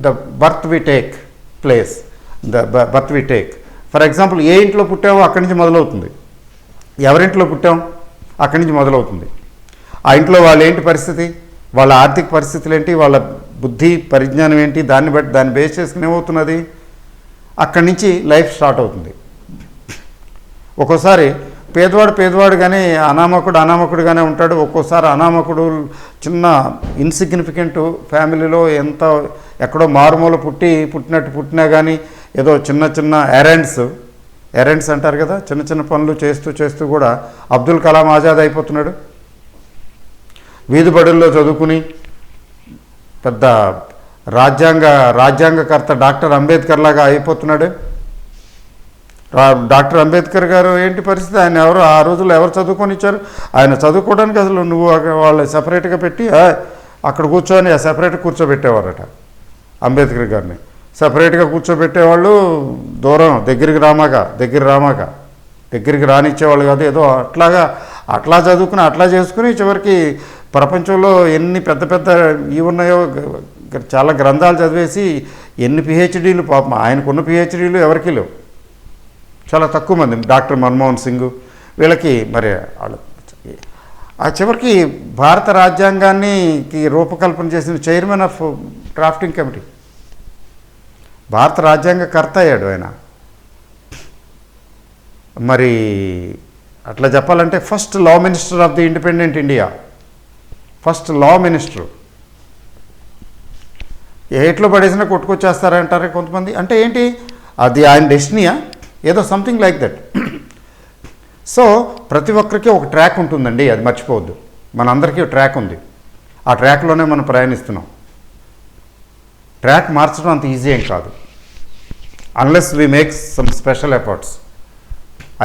the birth we take place, birth we take. For example, ఏ ఇంట్లో పుట్టామో అక్కడి నుంచి మొదలవుతుంది. ఎవరింట్లో పుట్టాం అక్కడి నుంచి మొదలవుతుంది. ఆ ఇంట్లో వాళ్ళ ఏంటి పరిస్థితి, వాళ్ళ ఆర్థిక పరిస్థితులు ఏంటి, వాళ్ళ బుద్ధి పరిజ్ఞానం ఏంటి, దాన్ని బేస్ చేసుకుని ఏమవుతున్నది, అక్కడి నుంచి లైఫ్ స్టార్ట్ అవుతుంది. ఒక్కోసారి పేదవాడుగానే అనామకుడుగానే ఉంటాడు. ఒక్కోసారి అనామకుడు చిన్న ఇన్సిగ్నిఫికెంట్ ఫ్యామిలీలో ఎక్కడో మారుమూల పుట్టినా కానీ ఏదో చిన్న ఎరెండ్స్ అంటారు కదా, చిన్న పనులు చేస్తూ కూడా అబ్దుల్ కలాం ఆజాద్ అయిపోతున్నాడు. వీధి బడుల్లో చదువుకుని పెద్ద రాజ్యాంగకర్త డాక్టర్ అంబేద్కర్ లాగా అయిపోతున్నాడు. డాక్టర్ అంబేద్కర్ గారు ఏంటి పరిస్థితి? ఆయన ఆ రోజుల్లో ఎవరు చదువుకొని ఇచ్చారు? ఆయన చదువుకోవడానికి అసలు నువ్వు వాళ్ళు సపరేట్గా పెట్టి అక్కడ కూర్చొని సపరేట్గా కూర్చోబెట్టేవారట. అంబేద్కర్ గారిని సపరేట్గా కూర్చోబెట్టేవాళ్ళు, దూరం దగ్గరికి రానిచ్చేవాళ్ళు కాదు. ఏదో అట్లా చదువుకుని అట్లా చేసుకుని చివరికి ప్రపంచంలో ఎన్ని పెద్ద ఇవి ఉన్నాయో చాలా గ్రంథాలు చదివేసి ఎన్ని పిహెచ్డీలు, పాపం ఆయనకున్న పిహెచ్డీలు ఎవరికీ లేవు, చాలా తక్కువ మంది. డాక్టర్ మన్మోహన్ సింగ్ వీళ్ళకి మరి వాళ్ళు ఆ చివరికి భారత రాజ్యాంగానికి రూపకల్పన చేసిన చైర్మన్ ఆఫ్ డ్రాఫ్టింగ్ కమిటీ, భారత రాజ్యాంగ కర్త అయ్యాడు ఆయన. మరి అట్లా చెప్పాలంటే first law minister of the independent India, first law minister. ఏట్లో పడేసినా కొట్టుకొచ్చేస్తారంటారు కొంతమంది. అంటే ఏంటి అది? ఆయన డెస్టినీయా? ఏదో సంథింగ్ లైక్ దట్. సో ప్రతి ఒక్కరికి ఒక ట్రాక్ ఉంటుందండి, అది మర్చిపోవద్దు. మనందరికీ ట్రాక్ ఉంది, ఆ ట్రాక్లోనే మనం ప్రయాణిస్తున్నాం. ట్రాక్ మార్చడం అంత ఈజీ ఏం కాదు, unless we make some special efforts.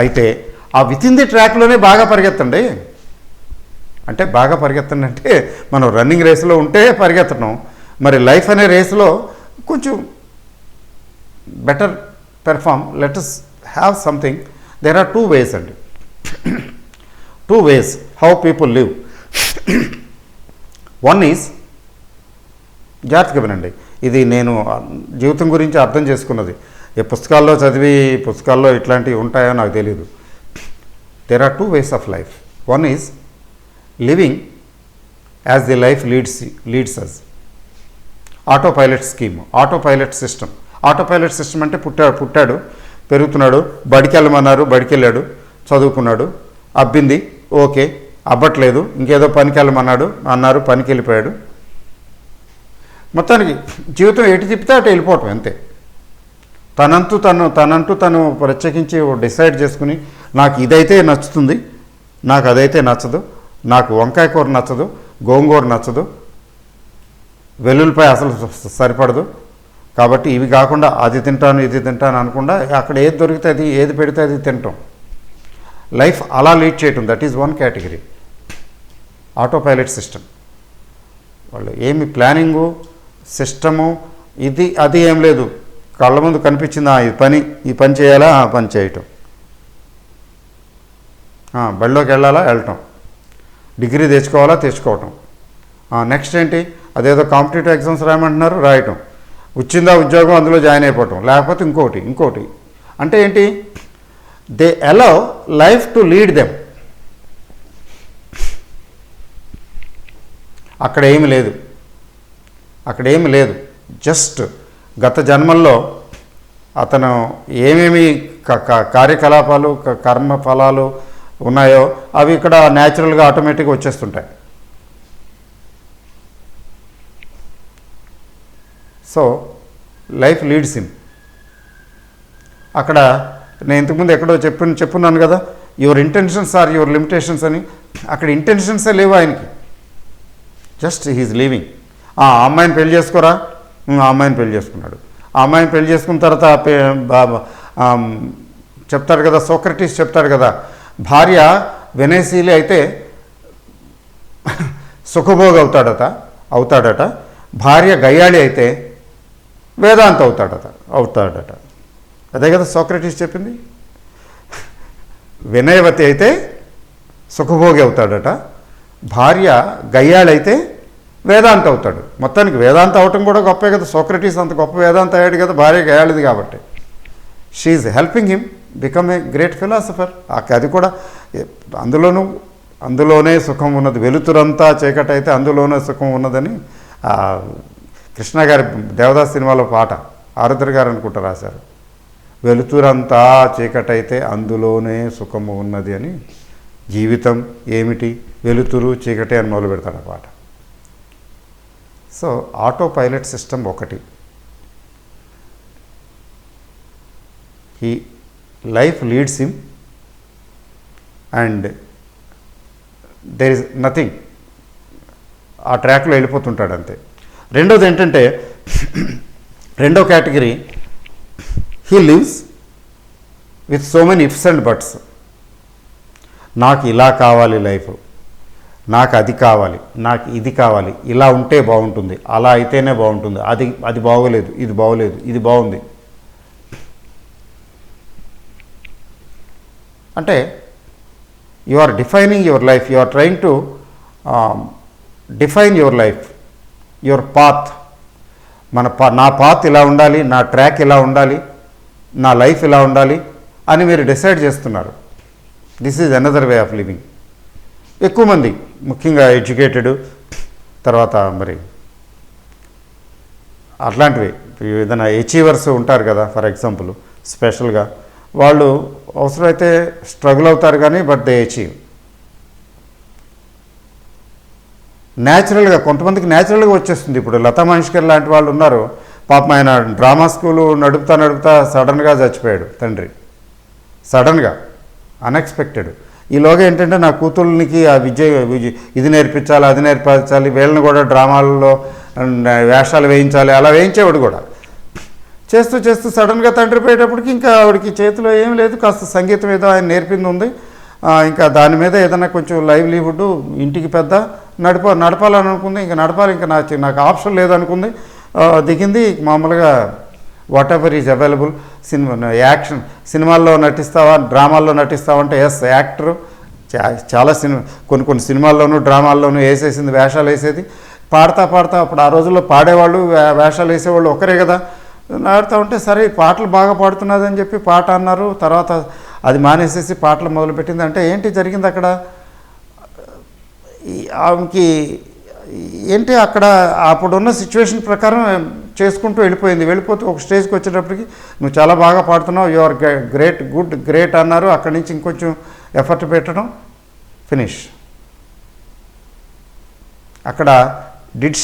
అయితే ఆ విత్ ఇన్ ది ట్రాక్లోనే బాగా పరిగెత్తండి. అంటే మనం రన్నింగ్ రేసులో ఉంటే పరిగెత్తడం, మరి లైఫ్ అనే రేసులో కొంచెం better perform, let us have something. There are 2 ways అండి, 2 ways how people live. One is, జాగ్రత్తగా వినండి, ఇది నేను జీవితం గురించి అర్థం చేసుకున్నది, ఈ పుస్తకాల్లో చదివి పుస్తకాల్లో ఇట్లాంటివి ఉంటాయో నాకు తెలియదు. There are 2 ways of life. One is living as the life leads us. Autopilot scheme, autopilot system. Autopilot system అంటే పుట్టాడు, పెరుగుతున్నాడు, బడికి వెళ్ళమన్నారు, బడికి వెళ్ళాడు, చదువుకున్నాడు, అబ్బింది, ఓకే, అబ్బట్లేదు, ఇంకేదో పనికి అన్నారు, పనికి వెళ్ళిపోయాడు. మొత్తానికి జీవితం ఎటు తిప్పితే అటు వెళ్ళిపోవటం అంతే. తనంటూ తను ప్రత్యేకించి డిసైడ్ చేసుకుని నాకు ఇదైతే నచ్చుతుంది, నాకు అదైతే నచ్చదు, నాకు వంకాయ కూర నచ్చదు, గోంగూర నచ్చదు, వెల్లుల్లిపాయ అసలు సరిపడదు, కాబట్టి ఇవి కాకుండా అది తింటాను ఇది తింటాను అనకుండా అక్కడ ఏది దొరికితే అది, ఏది పెడితే అది తింటాం. లైఫ్ అలా లీడ్ చేయటం, that is one category, auto pilot system. వాళ్ళు ఏమి ప్లానింగు, సిస్టము, ఇది అది ఏం లేదు, కళ్ళ ముందు కనిపించిందా ఈ పని చేయాలా, ఆ పని చేయటం, బడిలోకి వెళ్ళటం, డిగ్రీ తెచ్చుకోవటం, నెక్స్ట్ ఏంటి, అదేదో కాంపిటేటివ్ ఎగ్జామ్స్ రాయమంటున్నారు, రాయటం, వచ్చిందా ఉద్యోగం, అందులో జాయిన్ అయిపోవటం, లేకపోతే ఇంకోటి. అంటే ఏంటి, they allow life to lead them. అక్కడ ఏమి లేదు, జస్ట్ గత జన్మల్లో అతను ఏమేమి కార్యకలాపాలు, కర్మ ఫలాలు ఉన్నాయో అవి ఇక్కడ న్యాచురల్గా ఆటోమేటిక్గా వచ్చేస్తుంటాయి. So life leads him. అక్కడ నేను ఇంతకుముందు ఎక్కడో చెప్పున్నాను కదా, your intentions are your limitations అని. అక్కడ ఇంటెన్షన్సే లేవు ఆయనకి, జస్ట్ హీఈస్ లివింగ్. ఆ అమ్మాయిని పెళ్లి చేసుకోరా, ఆ అమ్మాయిని పెళ్లి చేసుకున్నాడు. ఆ అమ్మాయిని పెళ్లి చేసుకున్న తర్వాత చెప్తాడు కదా, సోక్రటీస్ చెప్తాడు కదా, భార్య వెనేసీలి అయితే సుఖభోగ అవుతాడట, భార్య గయ్యాళి అయితే వేదాంత అవుతాడట. అదే కదా సోక్రటీస్ చెప్పింది. వినయవతి అయితే సుఖభోగి అవుతాడట, భార్య గయ్యాళి అయితే వేదాంత అవుతాడు. మొత్తానికి వేదాంత అవటం కూడా గొప్పే కదా, సోక్రటీస్ అంత గొప్ప వేదాంత అయ్యాడు కదా, భార్య గయ్యాళిది కాబట్టి. She's helping him become a great philosopher. అది కూడా అందులోనే సుఖం ఉన్నది, వెలుతురంతా చీకటైతే అందులోనే సుఖం ఉన్నదని కృష్ణ గారి దేవదాస్ సినిమాలో పాట ఆరుద్ర గారు అనుకుంటా రాశారు. వెలుతురంతా చీకటైతే అందులోనే సుఖము ఉన్నది అని. జీవితం ఏమిటి, వెలుతురు చీకటి అని మొదలు పెడతాడు ఆ పాట. సో ఆటో పైలట్ సిస్టమ్ ఒకటి. Life leads him and there is nothing, ఆ ట్రాక్లో వెళ్ళిపోతుంటాడు అంతే. రెండోది ఏంటంటే, రెండో category, he lives with so many ifs and buts. నాకు ఇలా కావాలి లైఫ్, నాకు అది కావాలి, నాకు ఇది కావాలి, ఇలా ఉంటే బాగుంటుంది, అలా అయితేనే బాగుంటుంది, అది బాగోలేదు, ఇది బాగోలేదు, ఇది బాగుంది. అంటే you are defining your life, you are trying to define your life, your path. నా పాత్ ఇలా ఉండాలి, నా ట్రాక్ ఇలా ఉండాలి, నా లైఫ్ ఇలా ఉండాలి అని మీరు డిసైడ్ చేస్తున్నారు. This is another way of living. ఎక్కువ మంది ముఖ్యంగా ఎడ్యుకేటెడ్, తర్వాత మరి అట్లాంటివి ఏదైనా అచీవర్స్ ఉంటారు కదా, ఫర్ ఎగ్జాంపుల్ స్పెషల్గా వాళ్ళు అవసరమైతే స్ట్రగుల్ అవుతారు కానీ బట్ దే అచీవ్. న్యాచురల్గా కొంతమందికి న్యాచురల్గా వచ్చేస్తుంది. ఇప్పుడు లతా మంగేష్కర్ లాంటి వాళ్ళు ఉన్నారు, పాపం ఆయన డ్రామా స్కూలు నడుపుతా సడన్గా చచ్చిపోయాడు తండ్రి, సడన్గా, అన్ఎక్స్పెక్టెడ్. ఈలోగా ఏంటంటే నా కూతుళ్ళకి ఆ విద్య ఇది నేర్పించాలి, అది నేర్పించాలి, వీళ్ళని కూడా డ్రామాలలో వేషాలు వేయించాలి, అలా వేయించేవాడు కూడా. చేస్తూ సడన్గా తండ్రి పోయేటప్పటికి ఇంకా ఆవిడకి చేతిలో ఏం లేదు, కాస్త సంగీతం ఏదో ఆయన నేర్పింది ఉంది, ఇంకా దాని మీద ఏదైనా కొంచెం లైవ్లీహుడ్, ఇంటికి పెద్ద నడపాలని అనుకుంది, ఇంకా నడపాలి, ఇంకా నాకు ఆప్షన్ లేదనుకుంది, దిగింది. మామూలుగా what ever is available, action సినిమాల్లో నటిస్తావా, డ్రామాల్లో నటిస్తావా అంటే ఎస్ యాక్టరు, చాలా కొన్ని సినిమాల్లోనూ డ్రామాల్లోనూ వేసేసింది, వేషాలు వేసేది. పాడతా అప్పుడు ఆ రోజుల్లో పాడేవాళ్ళు వేషాలు వేసేవాళ్ళు ఒకరే కదా. ఆడుతూ ఉంటే సరే పాటలు బాగా పాడుతున్నదని చెప్పి పాట అన్నారు. తర్వాత అది మానేసేసి పాటలు మొదలుపెట్టింది. అంటే ఏంటి జరిగింది అక్కడ? ఆమెకి ఏంటి అక్కడ అప్పుడున్న సిచ్యువేషన్ ప్రకారం చేసుకుంటూ వెళ్ళిపోతూ ఒక స్టేజ్కి వచ్చేటప్పటికి నువ్వు చాలా బాగా పాడుతున్నావు, యు ఆర్ గ్రేట్ అన్నారు. అక్కడి నుంచి ఇంకొంచెం ఎఫర్ట్ పెట్టడం, ఫినిష్. అక్కడ did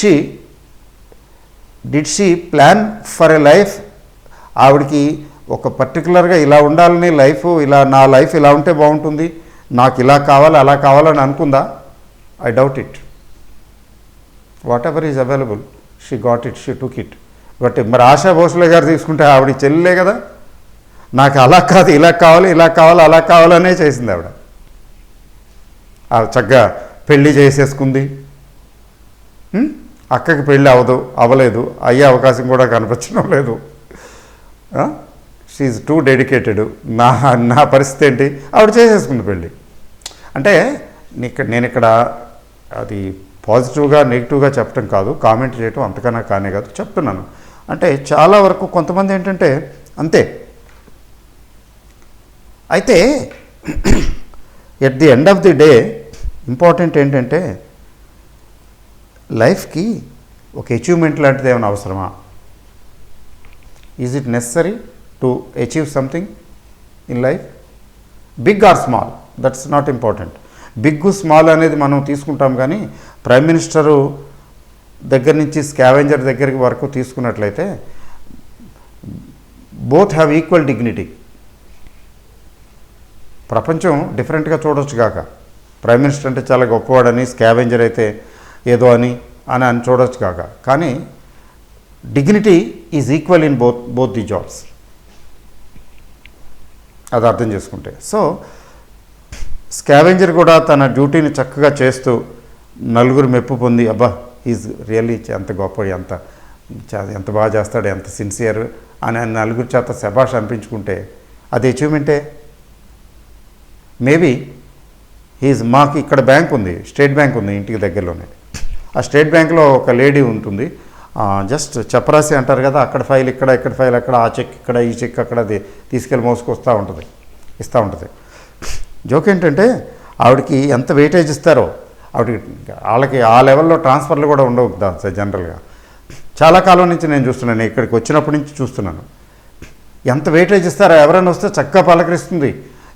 she plan for a life? ఆవిడికి ఒక పర్టికులర్గా ఇలా ఉండాలని లైఫ్, నా లైఫ్ ఇలా ఉంటే బాగుంటుంది, నాకు ఇలా కావాలి అలా కావాలని అనుకుందా? I doubt it. Whatever is available she got it, she took it. But మరి ఆశా భోస్లే గారు తీసుకుంటే ఆవిడ చెల్లెలే కదా. నాకు అలా కాదు, ఇలా కావాలి అలా కావాలనే చేసింది ఆవిడ. చక్కగా పెళ్ళి చేసేసుకుంది. అక్కకి పెళ్ళి అవ్వలేదు, అయ్యే అవకాశం కూడా కనిపించడం లేదు. She's too dedicated. నా పరిస్థితి ఏంటి? ఆవిడ చేసేసుకుంది పెళ్ళి. అంటే నేను ఇక్కడ అది పాజిటివ్గా నెగిటివ్గా చెప్పడం కాదు, కామెంట్ చేయటం అంతకన్నా కానే కాదు, చెప్తున్నాను. అంటే చాలా వరకు కొంతమంది ఏంటంటే అంతే. అయితే at the end of the day important ఏంటంటే లైఫ్కి ఒక అచీవ్మెంట్ లాంటిది ఏమైనా అవసరమా? Is it necessary to achieve something in life? Big or small, that's not important. Big small అనేది మనం తీసుకుంటాం, కానీ ప్రైమ్ మినిస్టరు దగ్గర నుంచి స్కావెంజర్ దగ్గరికి వరకు తీసుకున్నట్లయితే బోత్ హ్యావ్ ఈక్వల్ డిగ్నిటీ. ప్రపంచం డిఫరెంట్గా చూడొచ్చు కాక, ప్రైమ్ మినిస్టర్ అంటే చాలా గొప్పవాడని, స్కావెంజర్ అయితే ఏదో అని చూడొచ్చు కాక, కానీ dignity is equal in both the jobs. అది అర్థం చేసుకుంటే. సో స్కావెంజర్ కూడా తన డ్యూటీని చక్కగా చేస్తూ నలుగురు మెప్పు పొంది, అబ్బా ఈజ్ రియల్లీ ఎంత గొప్ప, ఎంత బాగా చేస్తాడు, ఎంత సిన్సియర్ అని నలుగురు చేత శభాష్ అనిపించుకుంటే అది అచీవ్మెంటే. మేబీ మాకు ఇక్కడ బ్యాంక్ ఉంది, స్టేట్ బ్యాంక్ ఉంది ఇంటికి దగ్గరలోనే. ఆ స్టేట్ బ్యాంక్లో ఒక లేడీ ఉంటుంది, జస్ట్ చపరాసి అంటారు కదా, అక్కడ ఫైల్ ఇక్కడ, ఇక్కడ ఫైల్ అక్కడ, ఆ చెక్ ఇక్కడ, ఈ చెక్ అక్కడ, అది తీసుకెళ్ళి మోసుకొస్తూ ఉంటుంది, ఇస్తూ ఉంటుంది. జోక్ ఏంటంటే ఆవిడకి ఎంత వెయిటేజ్ ఇస్తారో, వాళ్ళకి ఆ లెవెల్లో ట్రాన్స్ఫర్లు కూడా ఉండవు జనరల్గా. చాలా కాలం నుంచి నేను చూస్తున్నాను, ఇక్కడికి వచ్చినప్పటి నుంచి చూస్తున్నాను. ఎంత వెయిటేజ్ ఇస్తారో, ఎవరైనా వస్తే చక్కగా పలకరిస్తుంది.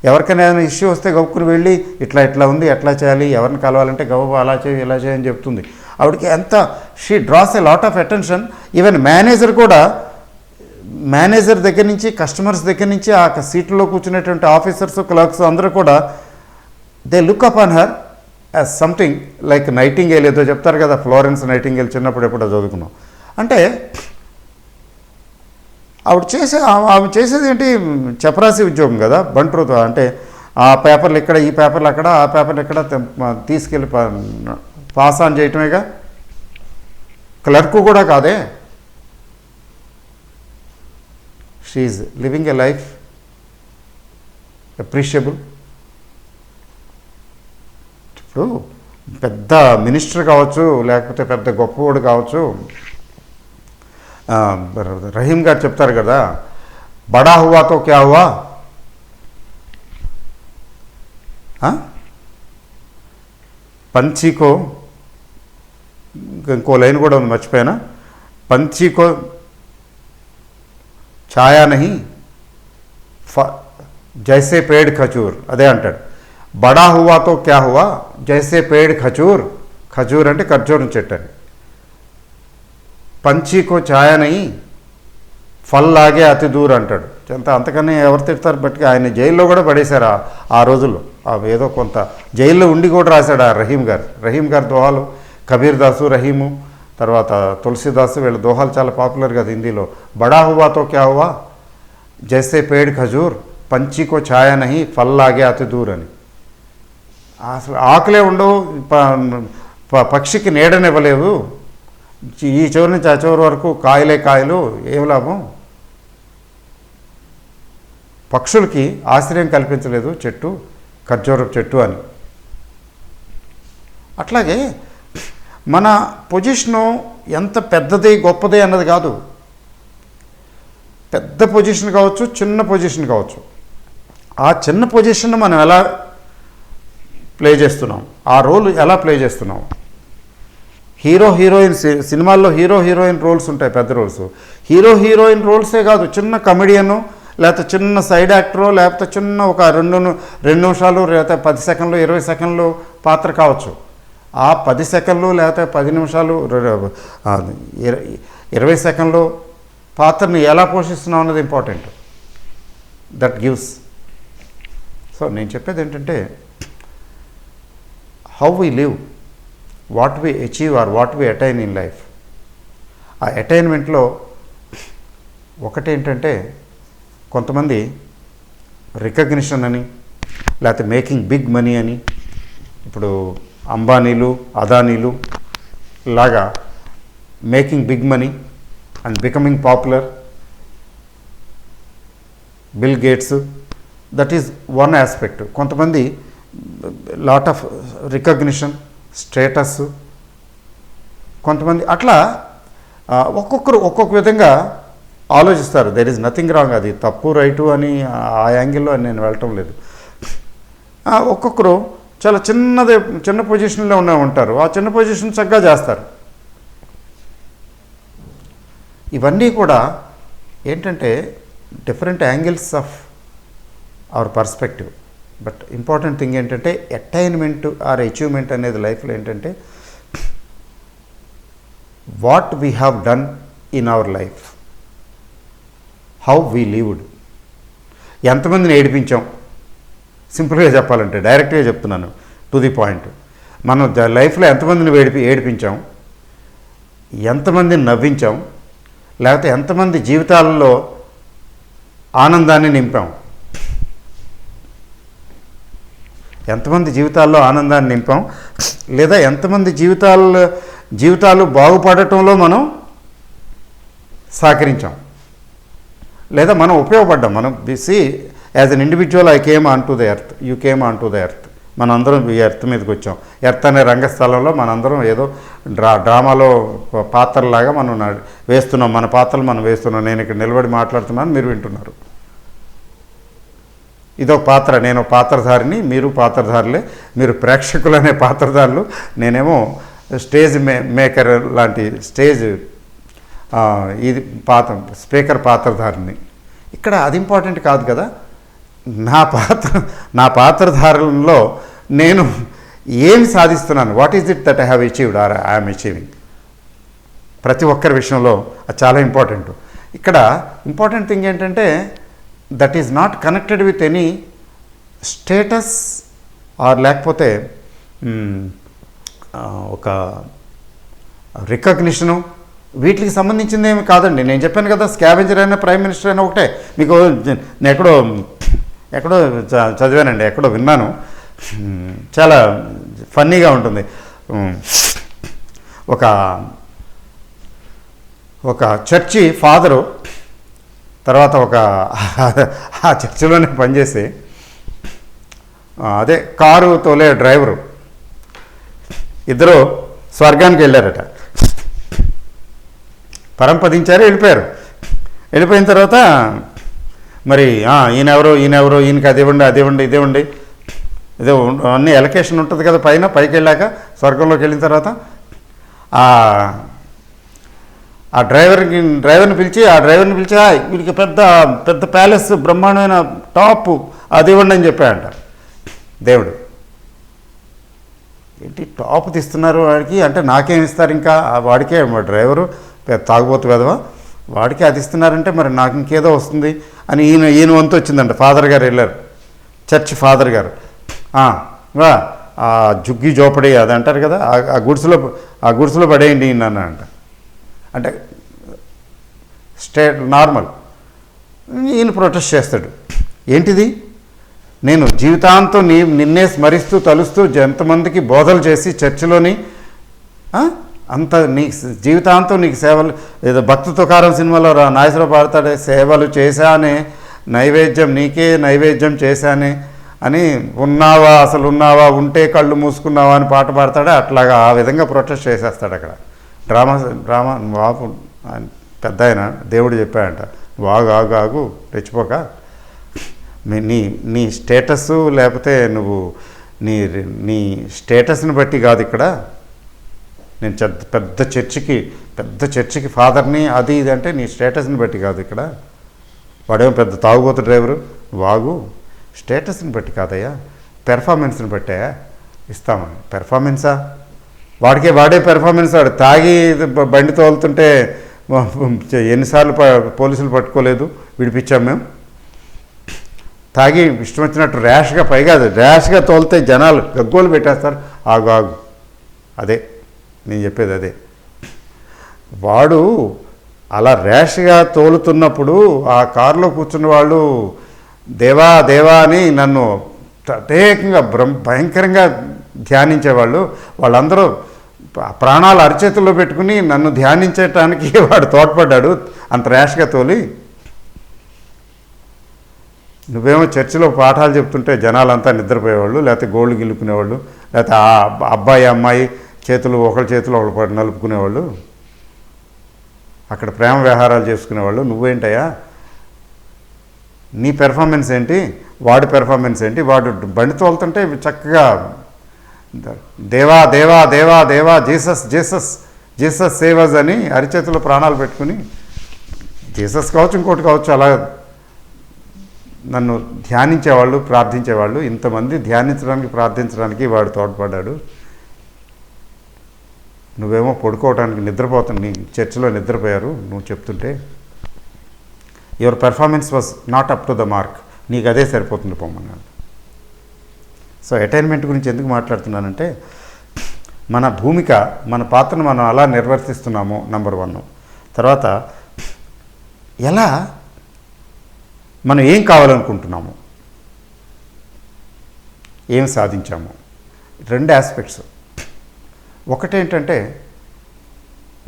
ఎవరికైనా ఏదైనా ఇష్యూ వస్తే గబుక్కుని వెళ్ళి ఇట్లా ఉంది, ఎట్లా చేయాలి, ఎవరిని కలవాలంటే గబు అలా చేయి ఇలా చేయని చెప్తుంది. ఆవిడకి ఎంత she dross a lot of attention. Even manager దగ్గర నుంచి, కస్టమర్స్ దగ్గర నుంచి, ఆ సీట్లో కూర్చునేటువంటి ఆఫీసర్స్, క్లర్క్స్ అందరూ కూడా they look up on her as something like nightingale. ఏదో చెప్తారు కదా, ఫ్లోరెన్స్ నైటింగేల్, చిన్నప్పుడు ఎప్పుడో చదువుకున్నాం. అంటే ఆమె చేసేది ఏంటి? చపరాసి ఉద్యోగం కదా, బంట్రోతో. అంటే ఆ పేపర్లు ఇక్కడ, ఈ పేపర్లు అక్కడ, ఆ పేపర్లు ఇక్కడ తీసుకెళ్ళి పాస్ ఆన్ చేయటమేగా. క్లర్కు కూడా కాదే. She's living a life appreciable. ఇప్పుడు పెద్ద మినిస్టర్ కావచ్చు, లేకపోతే పెద్ద గొప్పవాడు కావచ్చు, రహీం గారు చెప్తారు కదా, బడా హువాతో క్యా హువా, పంచీకో, ఇంకో లైన్ కూడా ఉంది మర్చిపోయానా, పంచీకో ఛాయా నహీ జైసే పేడ్ ఖజూర్, అదే అంటాడు. బడా హువాతో క్యా హువా జైసే పేడ్ ఖజూర్, ఖజూర్ అంటే ఖర్జూరం చెట్టు అని. పంచీకో ఛాయా నహీ ఫల్ లాగే అతి దూర్ అంటాడు. అంతకన్నా ఎవరు తిడతారు? బట్ ఆయన జైల్లో కూడా పడేశారు ఆ రోజుల్లో. ఏదో కొంత జైల్లో ఉండి కూడా రాశాడు ఆ రహీం గారు దోహాలు. కబీర్ దాసు, రహీము, తర్వాత తులసిదాసు, వీళ్ళ దోహాలు చాలా పాపులర్ కదా హిందీలో. బడా హువాతో క్యా హువా జైసే పేడ్ ఖజూర్, పంచీకో ఛాయా నహీ ఫల్ లాగే అతి దూర్ అని. అసలు ఆకులే ఉండవు, పక్షికి నీడనివ్వలేవు, ఈ చివరి నుంచి ఆ చివరి వరకు కాయలు, ఏం లాభం? పక్షులకి ఆశ్రయం కల్పించలేదు చెట్టు, ఖర్జూరపు చెట్టు అని. అట్లాగే మన పొజిషను ఎంత పెద్దది గొప్పది అన్నది కాదు. పెద్ద పొజిషన్ కావచ్చు, చిన్న పొజిషన్ కావచ్చు. ఆ చిన్న పొజిషన్ మనం ఎలా ప్లే చేస్తున్నాం, ఆ రోల్ ఎలా ప్లే చేస్తున్నాం. హీరో హీరోయిన్ సినిమాల్లో హీరో హీరోయిన్ రోల్స్ ఉంటాయి, పెద్ద రోల్స్. హీరో హీరోయిన్ రోల్సే కాదు, చిన్న కమెడియను, లేకపోతే చిన్న సైడ్ యాక్టరో, లేకపోతే చిన్న ఒక 2 నిమిషాలు, లేకపోతే 10 సెకండ్లు 20 సెకండ్లు పాత్ర కావచ్చు. ఆ 10 సెకండ్లు లేకపోతే 10 నిమిషాలు 20 సెకండ్లు పాత్రని ఎలా పోషిస్తున్నాం అన్నది ఇంపార్టెంట్. That gives. సో నేను చెప్పేది ఏంటంటే, how we live, what we achieve are what we attain in life. ఆ అటైన్మెంట్లో ఒకటేంటంటే, కొంతమంది రికగ్నిషన్ అని, లేకపోతే మేకింగ్ బిగ్ మనీ అని, ఇప్పుడు అంబానీలు అదానీలు లాగా making big money and becoming popular, Bill Gates, that is one aspect. కొంతమంది లాట్ ఆఫ్ రికగ్నిషన్, స్టేటస్, కొంతమంది అట్లా ఒక్కొక్కరు ఒక్కొక్క విధంగా ఆలోచిస్తారు. దెర్ ఈజ్ నథింగ్ రాంగ్, అది తప్పు రైటు అని ఆ యాంగిల్లో నేను వెళ్ళటం లేదు. ఒక్కొక్కరు చాలా చిన్న పొజిషన్లో ఉంటారు, ఆ చిన్న పొజిషన్ చక్కగా చేస్తారు. ఇవన్నీ కూడా ఏంటంటే different angles of our perspective. But important thing ఏంటంటే, అటైన్మెంట్ ఆర్ అచీవ్మెంట్ అనేది లైఫ్లో ఏంటంటే, what we have done in our life, how we lived. ఎంతమందిని ఏడిపించాం, సింపుల్గా చెప్పాలంటే, డైరెక్ట్గా చెప్తున్నాను, టు ది పాయింట్. మనం లైఫ్లో ఎంతమందిని ఏడిపించాం, ఎంతమందిని నవ్వించాం, లేకపోతే ఎంతమంది జీవితాలలో ఆనందాన్ని నింపాం. ఎంతమంది జీవితాల్లో ఆనందాన్ని నింపాం, లేదా ఎంతమంది జీవితాలు బాగుపడటంలో మనం సహకరించాం, లేదా మనం ఉపయోగపడ్డాం. మనం C as an individual, I came on to the earth, you came on to the earth. మనందరం ఈ ఎర్త్ మీదకి వచ్చాం. ఎర్త్ అనే రంగస్థలంలో మనందరం ఏదో డ్రామాలో పాత్రలాగా మనం వేస్తున్నాం, మన పాత్రలు మనం వేస్తున్నాం. నేను ఇక్కడ నిలబడి మాట్లాడుతున్నాను, మీరు వింటున్నారు. ఇదొక పాత్ర, నేను పాత్రధారిని, మీరు పాత్రధారులే. మీరు ప్రేక్షకులనే పాత్రధారులు, నేనేమో స్టేజ్ మేకర్ లాంటి స్టేజ్ ఇది స్పీకర్ పాత్రధారిని. ఇక్కడ అది ఇంపార్టెంట్ కాదు కదా. నా పాత్రధారులలో నేను ఏమి సాధిస్తున్నాను, what is it that I have achieved or I'm achieving. ప్రతి ఒక్కరి విషయంలో అది చాలా ఇంపార్టెంట్. ఇక్కడ ఇంపార్టెంట్ థింగ్ ఏంటంటే, that is not connected with any status or లేకపోతే ఒక రికగ్నిషను, వీటికి సంబంధించింది ఏమి కాదండి. నేను చెప్పాను కదా, స్కావెంజర్ అయినా ప్రైమ్ మినిస్టర్ అయినా ఒకటే. మీకు నేను ఎక్కడో చదివానండి, ఎక్కడో విన్నాను, చాలా ఫన్నీగా ఉంటుంది. ఒక చర్చి ఫాదరు, తర్వాత ఆ చర్చిలోనే పనిచేసి అదే కారు తోలే డ్రైవరు, ఇద్దరు స్వర్గానికి వెళ్ళారట. పరంపదించారు, వెళ్ళిపోయారు. వెళ్ళిపోయిన తర్వాత మరి ఈయనెవరో ఈయనకి అది ఇవ్వండి ఇదే అన్నీ ఎలకేషన్ ఉంటుంది కదా పైకి వెళ్ళాక, స్వర్గంలోకి వెళ్ళిన తర్వాత ఆ డ్రైవర్ని పిలిచి వీడికి పెద్ద ప్యాలెస్, బ్రహ్మాండమైన టాప్ అది ఇవ్వండి అని చెప్పాడంట దేవుడు. ఏంటి టాప్ తీస్తున్నారు వాడికి అంటే, నాకేం ఇస్తారు ఇంకా, వాడికే డ్రైవరు తాగుబోతు వెదవా, వాడికి అది ఇస్తున్నారంటే మరి నాకు ఇంకేదో వస్తుంది అని ఈయన వంతు వచ్చిందంట. ఫాదర్ గారు వెళ్ళారు, చర్చ్ ఫాదర్ గారు. ఆ జుగ్గి జోపడి అది అంటారు కదా, ఆ గుడిసెలో పడేయండి అంట. అంటే నార్మల్. ఈయన ప్రొటెస్ట్ చేస్తాడు, ఏంటిది, నేను జీవితాంతం నిన్నే స్మరిస్తూ తలుస్తూ ఎంతమందికి బోధలు చేసి చర్చిలోని అంత జీవితాంతం నీకు సేవలు, ఏదో భక్తి తుకారం సినిమాలో నాగేశ్వరరావు పాడతాడే, సేవలు చేశానే నైవేద్యం నీకే నైవేద్యం చేశానే అని ఉన్నావా అసలు ఉన్నావా ఉంటే కళ్ళు మూసుకున్నావా అని పాట పాడతాడే అట్లాగా ఆ విధంగా ప్రొటెస్ట్ చేసేస్తాడు అక్కడ. డ్రామా వాపు పెద్ద ఆయన దేవుడు చెప్పాడంట, వాగు ఆగు ఆగు రెచ్చిపోక, నీ నీ స్టేటస్ లేకపోతే నువ్వు నీ నీ స్టేటస్ని బట్టి కాదు ఇక్కడ, నేను పెద్ద చర్చికి ఫాదర్ని అది ఇది అంటే నీ స్టేటస్ని బట్టి కాదు ఇక్కడ, వాడేమో పెద్ద తాగుబోతు డ్రైవరు, వాగు స్టేటస్ని బట్టి కాదయ్యా, పెర్ఫార్మెన్స్ని బట్టే ఇస్తామని. పెర్ఫార్మెన్సా? వాడే పెర్ఫార్మెన్స్. వాడు తాగి బండి తోలుతుంటే ఎన్నిసార్లు పోలీసులు పట్టుకోలేదు, విడిపించాం మేము. తాగి ఇష్టం వచ్చినట్టు ర్యాష్గా తోలితే జనాలు గగ్గోలు పెట్టేస్తారు. ఆగు అదే నేను చెప్పేది అదే. వాడు అలా ర్యాష్గా తోలుతున్నప్పుడు ఆ కారులో కూర్చున్న వాళ్ళు దేవా దేవా అని నన్ను ప్రత్యేకంగా భయంకరంగా ధ్యానించేవాళ్ళు. వాళ్ళందరూ ప్రాణాలు అరచేతుల్లో పెట్టుకుని నన్ను ధ్యానించటానికి వాడు తోడ్పడ్డాడు అంత ర్యాష్గా తోలి. నువ్వేమో చర్చిలో పాఠాలు చెప్తుంటే జనాలంతా నిద్రపోయేవాళ్ళు, లేకపోతే గోళ్ళు గిల్లుకునేవాళ్ళు, లేకపోతే ఆ అబ్బాయి అమ్మాయి చేతులు ఒకళ్ళ చేతులు ఒకళ్ళు నలుపుకునేవాళ్ళు, అక్కడ ప్రేమ వ్యవహారాలు చేసుకునేవాళ్ళు. నువ్వేంటయ్యా, నీ పెర్ఫార్మెన్స్ ఏంటి, వాడి పెర్ఫార్మెన్స్ ఏంటి? వాడు బండి తోలుతుంటే చక్కగా దేవా దేవా దేవా దేవా జీసస్ జీసస్ జీసస్ సేవస్ అని అరిచేతుల్లో ప్రాణాలు పెట్టుకుని, జీసస్ కావచ్చు ఇంకోటి కావచ్చు, అలా నన్ను ధ్యానించేవాళ్ళు, ప్రార్థించేవాళ్ళు. ఇంతమంది ధ్యానించడానికి ప్రార్థించడానికి వాడు తోడ్పడ్డాడు. నువ్వేమో పడుకోవడానికి నీ చర్చిలో నిద్రపోయారు నువ్వు చెప్తుంటే. Your performance was not up to the mark, నీకు అదే సరిపోతుంది పొమ్మన్నాడు. సో అటైన్మెంట్ గురించి ఎందుకు మాట్లాడుతున్నానంటే, మన భూమిక, మన పాత్రను మనం అలా నిర్వర్తిస్తున్నాము నెంబర్ 1. తర్వాత ఎలా మనం ఏం కావాలనుకుంటున్నాము, ఏం సాధించాము. 2 ఆస్పెక్ట్స్. ఒకటేంటంటే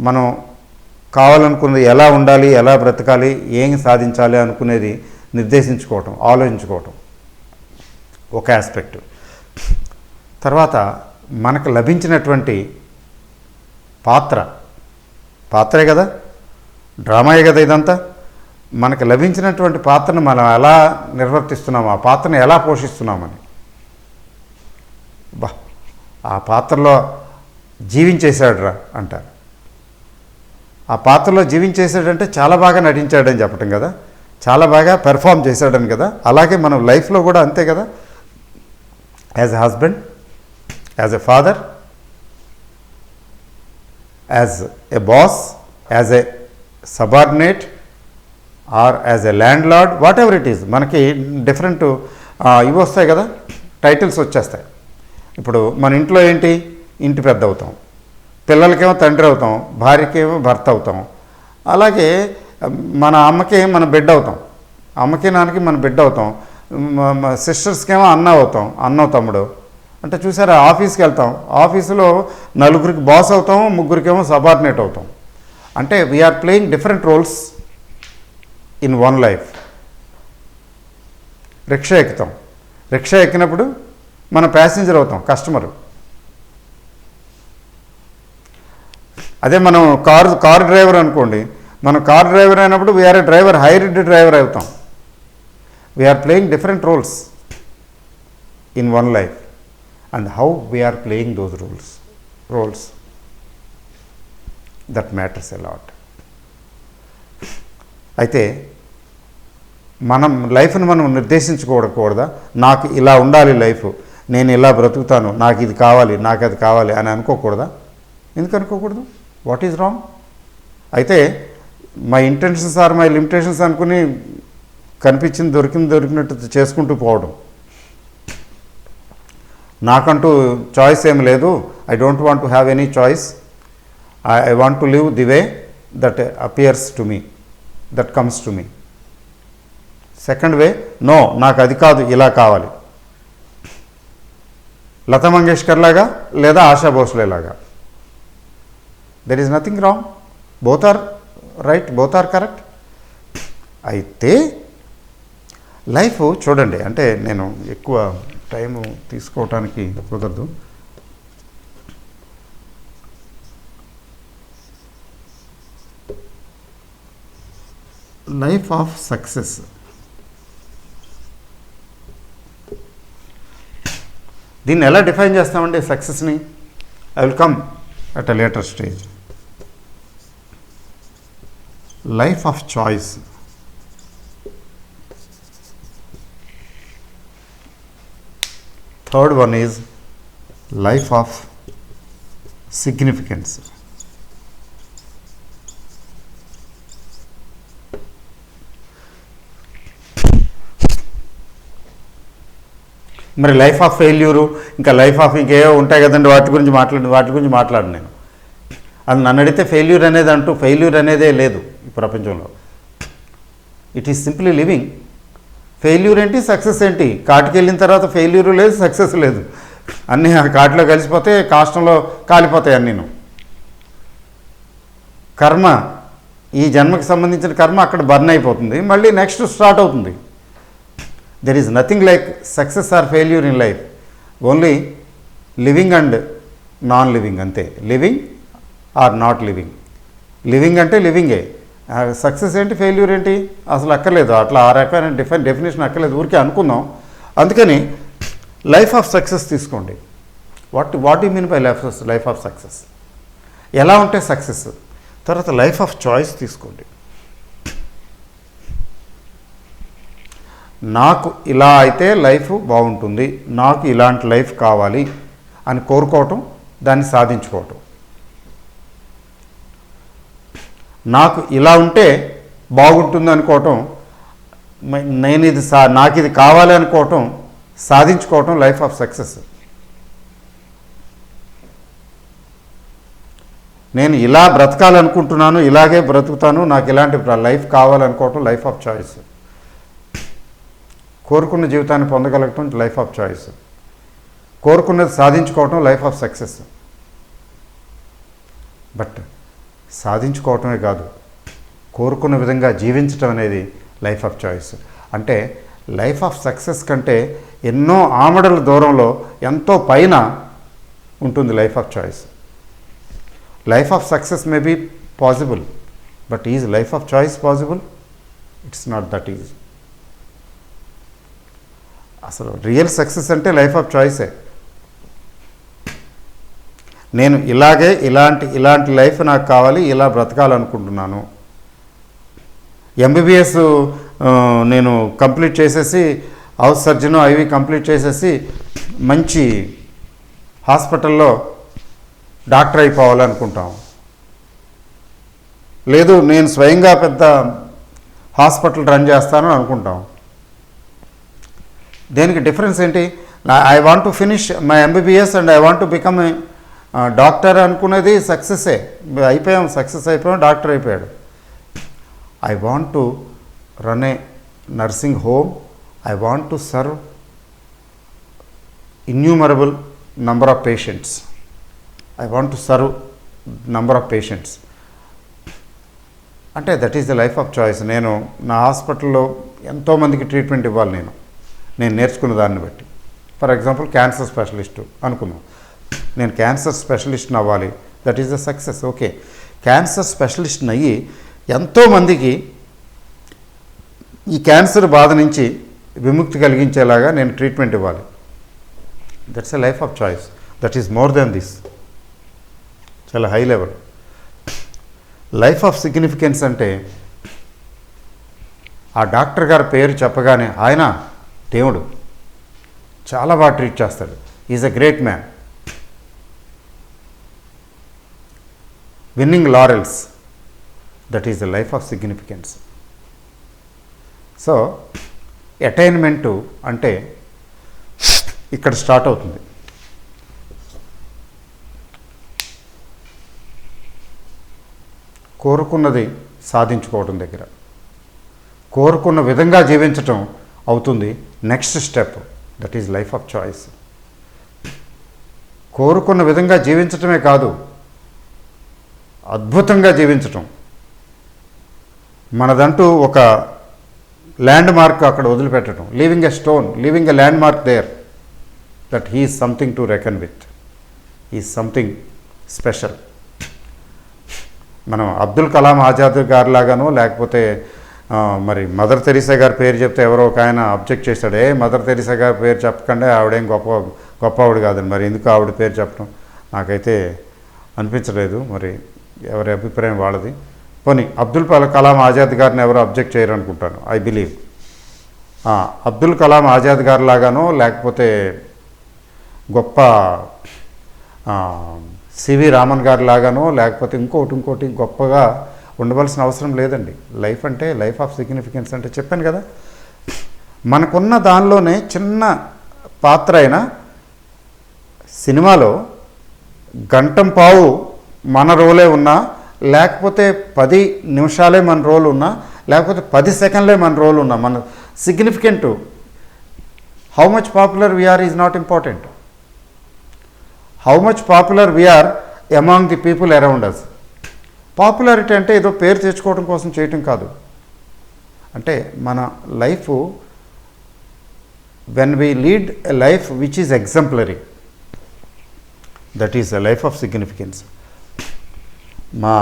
మనం కావాలనుకున్నది ఎలా ఉండాలి, ఎలా బ్రతకాలి, ఏం సాధించాలి అనుకునేది నిర్దేశించుకోవటం, ఆలోచించుకోవటం ఒక ఆస్పెక్ట్. తర్వాత మనకు లభించినటువంటి పాత్రే కదా, డ్రామాయే కదా ఇదంతా. మనకు లభించినటువంటి పాత్రను మనం ఎలా నిర్వర్తిస్తున్నాము, ఆ పాత్రను ఎలా పోషిస్తున్నామని. ఆ పాత్రలో జీవించేశాడురా అంటారు. ఆ పాత్రలో జీవించేశాడంటే చాలా బాగా నటించాడని చెప్పటం కదా, చాలా బాగా పెర్ఫామ్ చేశాడని కదా. అలాగే మనం లైఫ్లో కూడా అంతే కదా. As a husband, as a father, as a boss, as a subordinate or as a landlord, whatever it is, మనకి డిఫరెంట్ ఇవి వస్తాయి కదా, టైటిల్స్ వచ్చేస్తాయి. ఇప్పుడు మన ఇంట్లో ఏంటి, ఇంటి పెద్ద అవుతాం, పిల్లలకేమో తండ్రి అవుతాం, భార్యకేమో భర్త అవుతాం. అలాగే మన అమ్మకి మన బిడ్డ అవుతాం, అమ్మకి నాన్నకి మన బిడ్డ అవుతాం. సిస్టర్స్కేమో అన్న తమ్ముడు. అంటే చూసారా, ఆఫీస్కి వెళ్తాం, ఆఫీసులో 4 బాస్ అవుతాం, 3 సబార్డినేట్ అవుతాం. అంటే we are playing different roles in one life. Rickshaw ఎక్కుతాం, రిక్షా ఎక్కినప్పుడు మన ప్యాసింజర్ అవుతాం, కస్టమరు. అదే మనం కారు డ్రైవర్ అనుకోండి, మనం కారు డ్రైవర్ అయినప్పుడు we are a driver, hired driver అవుతాం. We are playing different roles in one life. And how we are playing those roles that matters a lot. అయితే మనం లైఫ్ని మనం నిర్దేశించుకోకూడదా, నాకు ఇలా ఉండాలి లైఫ్, నేను ఇలా బ్రతుకుతాను, నాకు ఇది కావాలి, నాకు అది కావాలి అని అనుకోకూడదా? ఎందుకు అనుకోకూడదు? What is wrong? అయితే my intentions are my limitations అనుకుని కనిపించింది దొరికినట్టు చేసుకుంటూ పోవడం. నాకంటూ చాయిస్ ఏం లేదు, I don't want to have any choice, I want to live the way that appears to me, that comes to me. Second way, no, నాకు అది కాదు, ఇలా కావాలి. లతా మంగేష్కర్ లాగా లేదా ఆశా భోస్లే లాగా. There is nothing wrong, both are right, both are correct. అయితే లైఫ్ చూడండి, అంటే నేను ఎక్కువ టైము తీసుకోవటానికి కుదరదు. లైఫ్ ఆఫ్ సక్సెస్, దీన్ని ఎలా డిఫైన్ చేస్తామండి సక్సెస్ని? I will come at a later stage. Life of choice, third one is life of significance. మరి లైఫ్ ఆఫ్ ఫెయిల్యూరు, ఇంకా లైఫ్ ఆఫ్ ఇంకేవో ఉంటాయి కదండి, వాటి గురించి మాట్లాడు నేను. అది నన్ను అడిగితే ఫెయిల్యూర్ అనేదే లేదు ఈ ప్రపంచంలో. It is simply living. Failure ఏంటి, సక్సెస్ ఏంటి? కాటికి వెళ్ళిన తర్వాత ఫెయిల్యూరు లేదు, సక్సెస్ లేదు, అన్నీ ఆ కాటిలో కలిసిపోతే కాష్టంలో కాలిపోతాయి అన్నీను. కర్మ, ఈ జన్మకి సంబంధించిన కర్మ అక్కడ బర్న్ అయిపోతుంది, మళ్ళీ నెక్స్ట్ స్టార్ట్ అవుతుంది. There is nothing like success or failure in life, only living and non living, అంతే. Living or not living. Living అంటే లివింగే, సక్సెస్ ఏంటి, ఫెయిల్యూర్ ఏంటి అసలు అక్కర్లేదు. అట్లా ఆ రకమైన డెఫినేషన్ అక్కర్లేదు, ఊరికే అనుకుందాం. అందుకని లైఫ్ ఆఫ్ సక్సెస్ తీసుకోండి. What you mean by life of success? ఎలా ఉంటే సక్సెస్? తర్వాత లైఫ్ ఆఫ్ చాయిస్ తీసుకోండి. నాకు ఇలా అయితే లైఫ్ బాగుంటుంది, నాకు ఇలాంటి లైఫ్ కావాలి అని కోరుకోవటం, దాన్ని సాధించుకోవటం. నాకు ఇలా ఉంటే బాగుంటుంది అనుకోవటం, నాకు ఇది కావాలి అనుకోవటం, సాధించుకోవటం లైఫ్ ఆఫ్ సక్సెస్. నేను ఇలా బ్రతకాలనుకుంటున్నాను, ఇలాగే బ్రతుకుతాను, నాకు ఇలాంటి లైఫ్ కావాలనుకోవటం లైఫ్ ఆఫ్ చాయిస్. కోరుకున్న జీవితాన్ని పొందగలగటం లైఫ్ ఆఫ్ చాయిస్. కోరుకున్నది సాధించుకోవటం లైఫ్ ఆఫ్ సక్సెస్. బట్ సాధించుకోవటమే కాదు, కోరుకున్న విధంగా జీవించటం అనేది లైఫ్ ఆఫ్ చాయిస్. అంటే లైఫ్ ఆఫ్ సక్సెస్ కంటే ఎన్నో ఆమడల దూరంలో, ఎంతో పైన ఉంటుంది life of choice. Life of success may be possible, but is life of choice possible? It's not that is. అసలు రియల్ సక్సెస్ అంటే లైఫ్ ఆఫ్ చాయిసే. నేను ఇలాంటి లైఫ్ నాకు కావాలి, ఇలా బ్రతకాలనుకుంటున్నాను. ఎంబీబీఎస్ నేను కంప్లీట్ చేసేసి, హౌస్ సర్జన్ అవి కంప్లీట్ చేసేసి మంచి హాస్పిటల్లో డాక్టర్ అయిపోవాలనుకుంటాం. లేదు, నేను స్వయంగా పెద్ద హాస్పిటల్ రన్ చేస్తాను అనుకుంటాం. దేనికి డిఫరెన్స్ ఏంటి? I want to finish my MBBS and I want to become a doctor అనుకునేది సక్సెస్సే. సక్సెస్ అయిపోయాం, డాక్టర్ అయిపోయాడు. I want to run a nursing home, I want to serve innumerable number of patients, I want to serve number of patients. అంటే that is the life of choice. నేను నా హాస్పిటల్లో ఎంతోమందికి ట్రీట్మెంట్ ఇవ్వాలి, నేను నేర్చుకున్న దాన్ని బట్టి. ఫర్ ఎగ్జాంపుల్ క్యాన్సర్ స్పెషలిస్టు అనుకుందాం, నేను క్యాన్సర్ స్పెషలిస్ట్ని అవ్వాలి, that is the success. Okay, cancer స్పెషలిస్ట్ని అయ్యి ఎంతోమందికి ఈ క్యాన్సర్ బాధ నుంచి విముక్తి కలిగించేలాగా నేను ట్రీట్మెంట్ ఇవ్వాలి, that's a life of choice. That is more then this, చాలా high level. Life of significance అంటే ఆ డాక్టర్ గారి పేరు చెప్పగానే ఆయన దేవుడు, చాలా బాగా ట్రీట్ చేస్తాడు, is a great man, winning laurels, that is the life of significance. So attainment అంటే ఇక్కడ స్టార్ట్ అవుతుంది. కోరుకున్నది సాధించుకోవడం దగ్గర, కోరుకున్న విధంగా జీవించటం అవుతుంది next step, that is life of choice. కోరుకున్న విధంగా జీవించటమే కాదు, అద్భుతంగా జీవించటం, మనదంటూ ఒక ల్యాండ్ మార్క్ అక్కడ వదిలిపెట్టడం, leaving a stone, leaving a landmark there, that he is something to reckon with, is something special. మనం అబ్దుల్ కలాం ఆజాద్ గారి లాగానో లేకపోతే మరి మదర్ తెరీసా గారి పేరు చెప్తే ఎవరో ఒక ఆయన అబ్జెక్ట్ చేశాడు, మదర్ తెరీసా గారి పేరు చెప్పకుండా ఆవిడేం గొప్ప ఆవిడ కాదండి, మరి ఎందుకు ఆవిడ పేరు చెప్పడం నాకైతే అనిపించలేదు. మరి ఎవరి అభిప్రాయం వాళ్ళది. పోనీ అబ్దుల్ కలాం ఆజాద్ గారిని ఎవరు అబ్జెక్ట్ చేయరు అనుకుంటాను, ఐ బిలీవ్. అబ్దుల్ కలాం ఆజాద్ గారి లాగానో లేకపోతే గొప్ప సివి రామన్ గారి లాగానో లేకపోతే ఇంకోటి గొప్పగా ఉండవలసిన అవసరం లేదండి. లైఫ్ అంటే లైఫ్ ఆఫ్ సిగ్నిఫికెన్స్ అంటే చెప్పాను కదా, మనకున్న దానిలోనే చిన్న పాత్ర అయినా సినిమాలో గంటం పావు మన రోలే ఉన్నా, లేకపోతే 10 నిమిషాలే మన రోల్ ఉన్నా, లేకపోతే 10 సెకండ్లే మన రోల్ ఉన్నా, మన significant. How much popular we are is not important. How much popular we are among the people around us. Popularity అంటే ఏదో పేరు తెచ్చుకోవడం కోసం చేయటం కాదు. అంటే మన life, when we lead a life which is exemplary, that is a life of significance. మా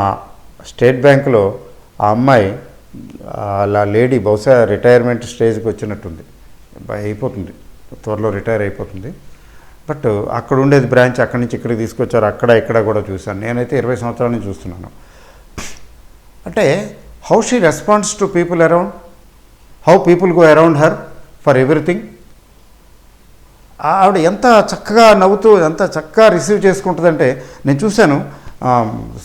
స్టేట్ బ్యాంకులో ఆ అమ్మాయి, ఆ లేడీ బహుశా రిటైర్మెంట్ స్టేజ్కి వచ్చినట్టుంది, అయిపోతుంది, త్వరలో రిటైర్ అయిపోతుంది. బట్ అక్కడ ఉండేది బ్రాంచ్, అక్కడి నుంచి ఇక్కడికి తీసుకొచ్చారు, అక్కడ ఇక్కడ కూడా చూశాను. నేనైతే 20 సంవత్సరాల నుంచి చూస్తున్నాను. అంటే how she responds to people around, how people go around her for everything. ఆవిడ ఎంత చక్కగా నవ్వుతూ ఎంత చక్కగా రిసీవ్ చేసుకుంటుందంటే నేను చూశాను.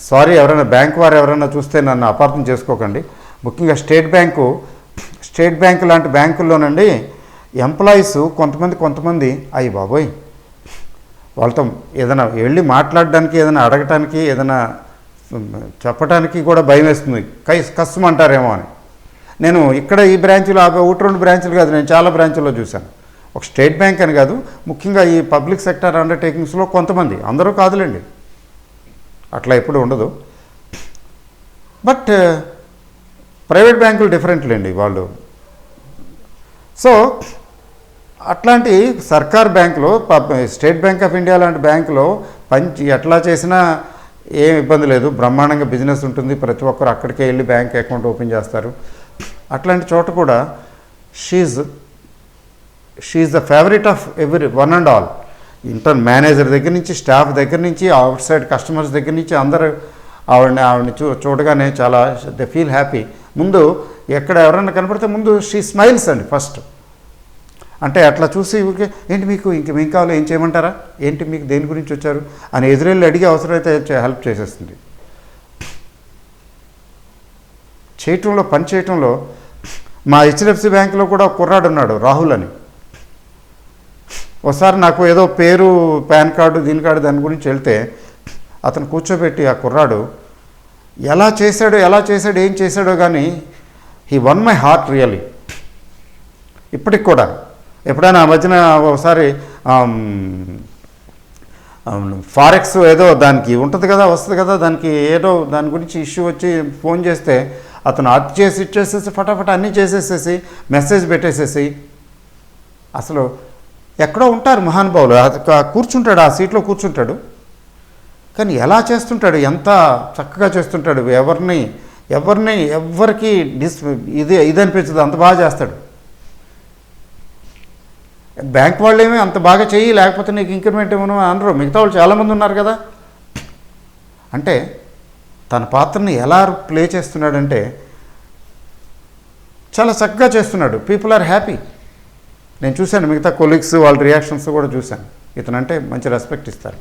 సారీ, ఎవరైనా బ్యాంక్ వారు ఎవరైనా చూస్తే నన్ను అపార్థం చేసుకోకండి. ముఖ్యంగా స్టేట్ బ్యాంకు లాంటి బ్యాంకుల్లోనండి ఎంప్లాయీస్ కొంతమంది అయ్యి బాబోయ్, వాళ్ళతో ఏదైనా వెళ్ళి మాట్లాడడానికి, ఏదైనా అడగటానికి, ఏదైనా చెప్పడానికి కూడా భయం వేస్తుంది, కష్టమంటారేమో అని. నేను ఇక్కడ ఈ బ్రాంచ్లో 1-2 బ్రాంచ్లు కాదు, నేను చాలా బ్రాంచ్ల్లో చూశాను. ఒక స్టేట్ బ్యాంక్ అని కాదు, ముఖ్యంగా ఈ పబ్లిక్ సెక్టర్ అండర్టేకింగ్స్లో కొంతమంది, అందరూ కాదులేండి, అట్లా ఎప్పుడు ఉండదు. బట్ ప్రైవేట్ బ్యాంకులు డిఫరెంట్లేండి వాళ్ళు. సో అట్లాంటి సర్కార్ బ్యాంకులో, స్టేట్ బ్యాంక్ ఆఫ్ ఇండియా లాంటి బ్యాంకులో ఎట్లా చేసినా ఏం ఇబ్బంది లేదు, బ్రహ్మాండంగా బిజినెస్ ఉంటుంది, ప్రతి ఒక్కరు అక్కడికే వెళ్ళి బ్యాంక్ అకౌంట్ ఓపెన్ చేస్తారు. అట్లాంటి చోట కూడా she's the favourite of every one and all. Manager దగ్గర నుంచి, స్టాఫ్ దగ్గర నుంచి, అవుట్ సైడ్ కస్టమర్స్ దగ్గర నుంచి అందరూ ఆవిడని చూడగానే చాలా దే ఫీల్ హ్యాపీ. ముందు ఎక్కడ ఎవరైనా కనపడితే ముందు షీ స్మైల్స్ అండి ఫస్ట్. అంటే అట్లా చూసి ఊరికే ఏంటి మీకు ఇంకేం కావాలో, ఏం చేయమంటారా, ఏంటి మీకు దేని గురించి వచ్చారు అని ఎదురెళ్ళి అడిగి అవసరమైతే హెల్ప్ చేసేస్తుంది. పని చేయటంలో మా హెచ్డిఎఫ్సి బ్యాంకులో కూడా ఒక కుర్రాడు ఉన్నాడు, రాహుల్ అని. ఒకసారి నాకు ఏదో పేరు, పాన్ కార్డు, దాని గురించి వెళ్తే అతను కూర్చోబెట్టి ఆ కుర్రాడు ఎలా చేశాడో ఏం చేశాడో కానీ he one my heart really. ఇప్పటికి కూడా ఎప్పుడైనా ఆ మధ్యన ఒకసారి ఫారెక్స్ ఏదో దానికి ఉంటుంది కదా, వస్తుంది కదా, దానికి ఏదో దాని గురించి ఇష్యూ వచ్చి ఫోన్ చేస్తే అతను అది చేసి ఇచ్చేసేసి ఫటాఫట అన్నీ చేసేసేసి మెసేజ్ పెట్టేసేసి, అసలు ఎక్కడో ఉంటారు మహానుభావులు, కూర్చుంటాడు, ఆ సీట్లో కూర్చుంటాడు, కానీ ఎలా చేస్తుంటాడు, ఎంత చక్కగా చేస్తుంటాడు, ఎవరికి ఇది అనిపించదు, అంత బాగా చేస్తాడు. బ్యాంక్ వాళ్ళేమీ అంత బాగా చెయ్యి, లేకపోతే నీకు ఇంక్రిమెంట్ ఇవ్వను అనరు, మిగతా వాళ్ళు చాలామంది ఉన్నారు కదా. అంటే తన పాత్రని ఎలా ప్లే చేస్తున్నాడంటే చాలా చక్కగా చేస్తున్నాడు. People are happy. నేను చూశాను, మిగతా కొలీగ్స్ వాళ్ళ రియాక్షన్స్ కూడా చూశాను. ఇతనంటే మంచి రెస్పెక్ట్ ఇస్తారు.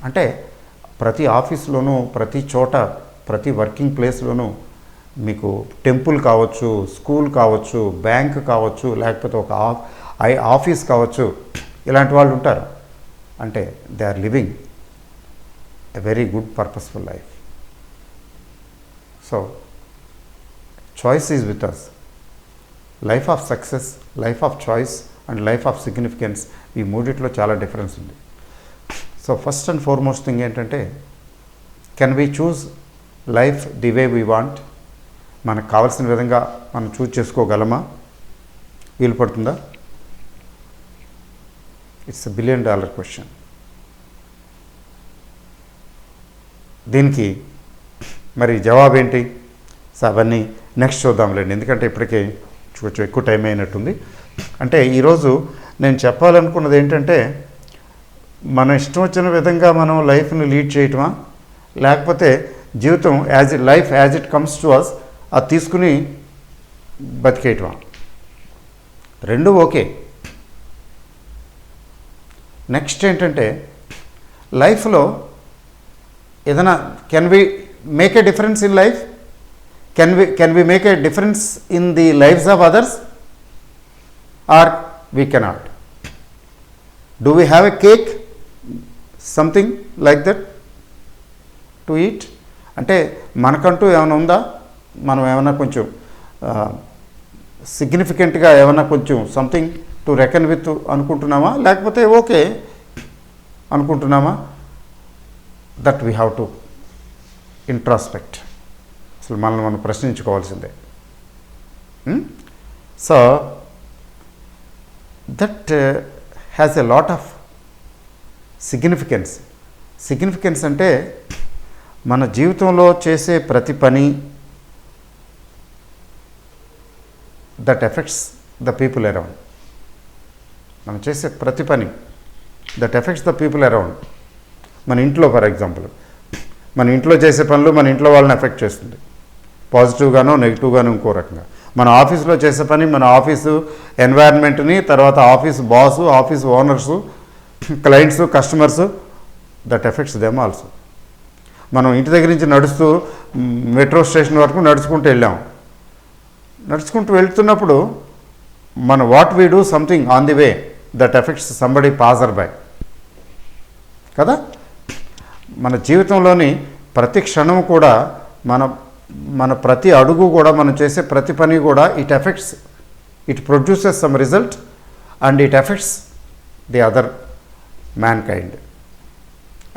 అంటే ప్రతి ఆఫీస్లోనూ, ప్రతి చోట, ప్రతి వర్కింగ్ ప్లేస్లోనూ మీకు టెంపుల్ కావచ్చు, స్కూల్ కావచ్చు, బ్యాంక్ కావచ్చు, లేకపోతే ఒక ఆఫీస్ కావచ్చు, ఇలాంటి వాళ్ళు ఉంటారు. అంటే they are living a very good purposeful life. So choice is with us. Life of success, life of choice and life of significance, ఈ మూడిట్లో చాలా డిఫరెన్స్ ఉంది. So first and foremost thing ఏంటంటే, can we choose life the way we want, మనకు కావాల్సిన విధంగా మనం చూస్ చేసుకోగలమా? వీలు పడుతుందా? It's $1 billion question. దీనికి మరి జవాబు ఏంటి? సో అవన్నీ నెక్స్ట్ చూద్దాంలేండి, ఎందుకంటే ఇప్పటికే కొంచెం ఎక్కువ టైం అయినట్టుంది. అంటే ఈరోజు నేను చెప్పాలనుకున్నది ఏంటంటే, మన ఇష్టం వచ్చిన విధంగా మనం లైఫ్ని లీడ్ చేయటమా, లేకపోతే జీవితం life as it comes to us అది తీసుకుని బతికేయటమా? రెండు ఓకే. నెక్స్ట్ ఏంటంటే, లైఫ్లో ఏదైనా can we make a difference in life? Can we make a difference in the lives of others, or we cannot? Do we have a cake, something like that to eat? అంటే మనకంటూ ఏమైనా ఉందా? మనం ఏమైనా కొంచెం సిగ్నిఫికెంట్గా ఏమైనా కొంచెం సంథింగ్ టు రెకన్ విత్ అనుకుంటున్నామా, లేకపోతే ఓకే అనుకుంటున్నామా? That we have to introspect. అసలు మనల్ని మనం ప్రశ్నించుకోవాల్సిందే. So that has a lot of significance అంటే మన జీవితంలో చేసే ప్రతి పని that effects the people around. మనం చేసే ప్రతి పని that effects the people around. మన ఇంట్లో ఫర్ ఎగ్జాంపుల్, మన ఇంట్లో చేసే పనులు మన ఇంట్లో వాళ్ళని ఎఫెక్ట్ చేస్తుంది, పాజిటివ్గానో నెగిటివ్గానో ఇంకో రకంగా. మన ఆఫీస్లో చేసే పని మన ఆఫీసు ఎన్వైర్న్మెంట్ని, తర్వాత office boss, office owners, clients, customers, that effects them also. మనం ఇంటి దగ్గర నుంచి నడుస్తూ మెట్రో స్టేషన్ వరకు నడుచుకుంటూ వెళ్ళాం. నడుచుకుంటూ వెళ్తున్నప్పుడు మన what we do something on the way that effects somebody passer by కదా. మన జీవితంలోని ప్రతి క్షణం కూడా మన ప్రతి అడుగు కూడా, మనం చేసే ప్రతి పని కూడా it produces some result and it effects the other man kind,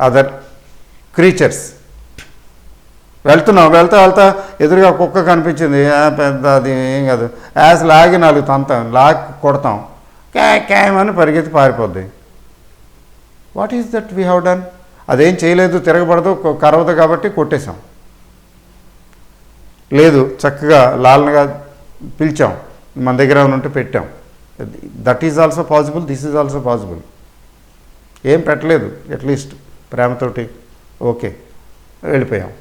other creatures. వెళ్తా ఎదురుగా కుక్క కనిపించింది, పెద్ద అది ఏం కాదు, లాగి 4 తంతాం, లాగి కొడతాం, క్యామని పరిగెత్తి పారిపోద్ది. What is that we have done? అదేం చేయలేదు, తిరగబడదు, కరవదు కాబట్టి కొట్టేశాం. లేదు, చక్కగా లాలనగా పిలిచాం, మన దగ్గర ఉంటే పెట్టాం. That is also possible, this is also possible. ఏం పెట్టలేదు, అట్లీస్ట్ ప్రేమతోటి ఓకే వెళ్ళిపోయాం.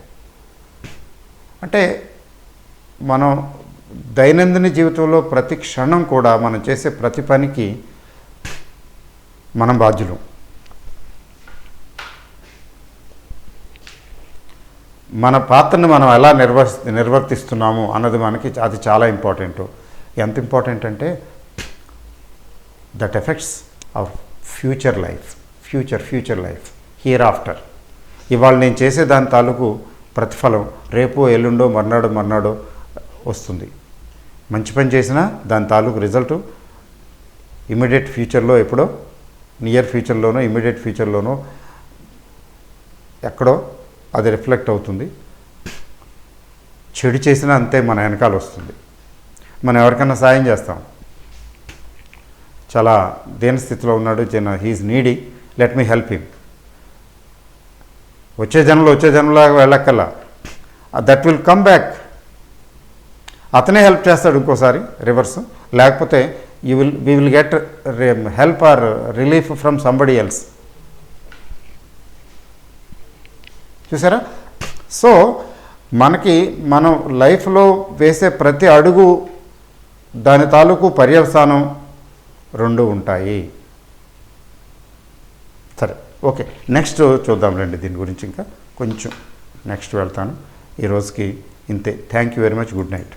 అంటే మనం దైనందిన జీవితంలో ప్రతి క్షణం కూడా మనం చేసే ప్రతి పనికి మనం బాధ్యులు. మన పాత్రను మనం ఎలా నిర్వర్తిస్తున్నాము అన్నది అది చాలా ఇంపార్టెంట్. ఎంత ఇంపార్టెంట్ అంటే that effects our future life, future life, here after. ఇవాళ నేను చేసే దాని తాలూకు ప్రతిఫలం రేపో ఎల్లుండో మర్నాడో వస్తుంది. మంచి పని చేసినా దాని తాలూకు రిజల్ట్ ఇమీడియట్ ఫ్యూచర్లో, ఎప్పుడో నియర్ ఫ్యూచర్లోనో ఇమీడియట్ ఫ్యూచర్లోనో ఎక్కడో అది రిఫ్లెక్ట్ అవుతుంది. చెడు చేసినా అంతే మన వెనకాల వస్తుంది. మనం ఎవరికైనా సాయం చేస్తాం, చాలా దేని స్థితిలో ఉన్నాడు, he's needy, let me help him. వచ్చే జన్మలాగా వెళ్ళక్కల్లా, దట్ విల్ కమ్ బ్యాక్. అతనే హెల్ప్ చేస్తాడు ఇంకోసారి రివర్స్, లేకపోతే we will get help or relief from somebody else. చూసారా? సో మనం లైఫ్లో వేసే ప్రతి అడుగు దాని తాలూకు పర్యవసానం 2 ఉంటాయి. సరే, ఓకే, నెక్స్ట్ చూద్దాంలేండి దీని గురించి. ఇంకా కొంచెం నెక్స్ట్ వెళ్తాను. ఈ రోజుకి ఇంతే. Thank you very much. Good night.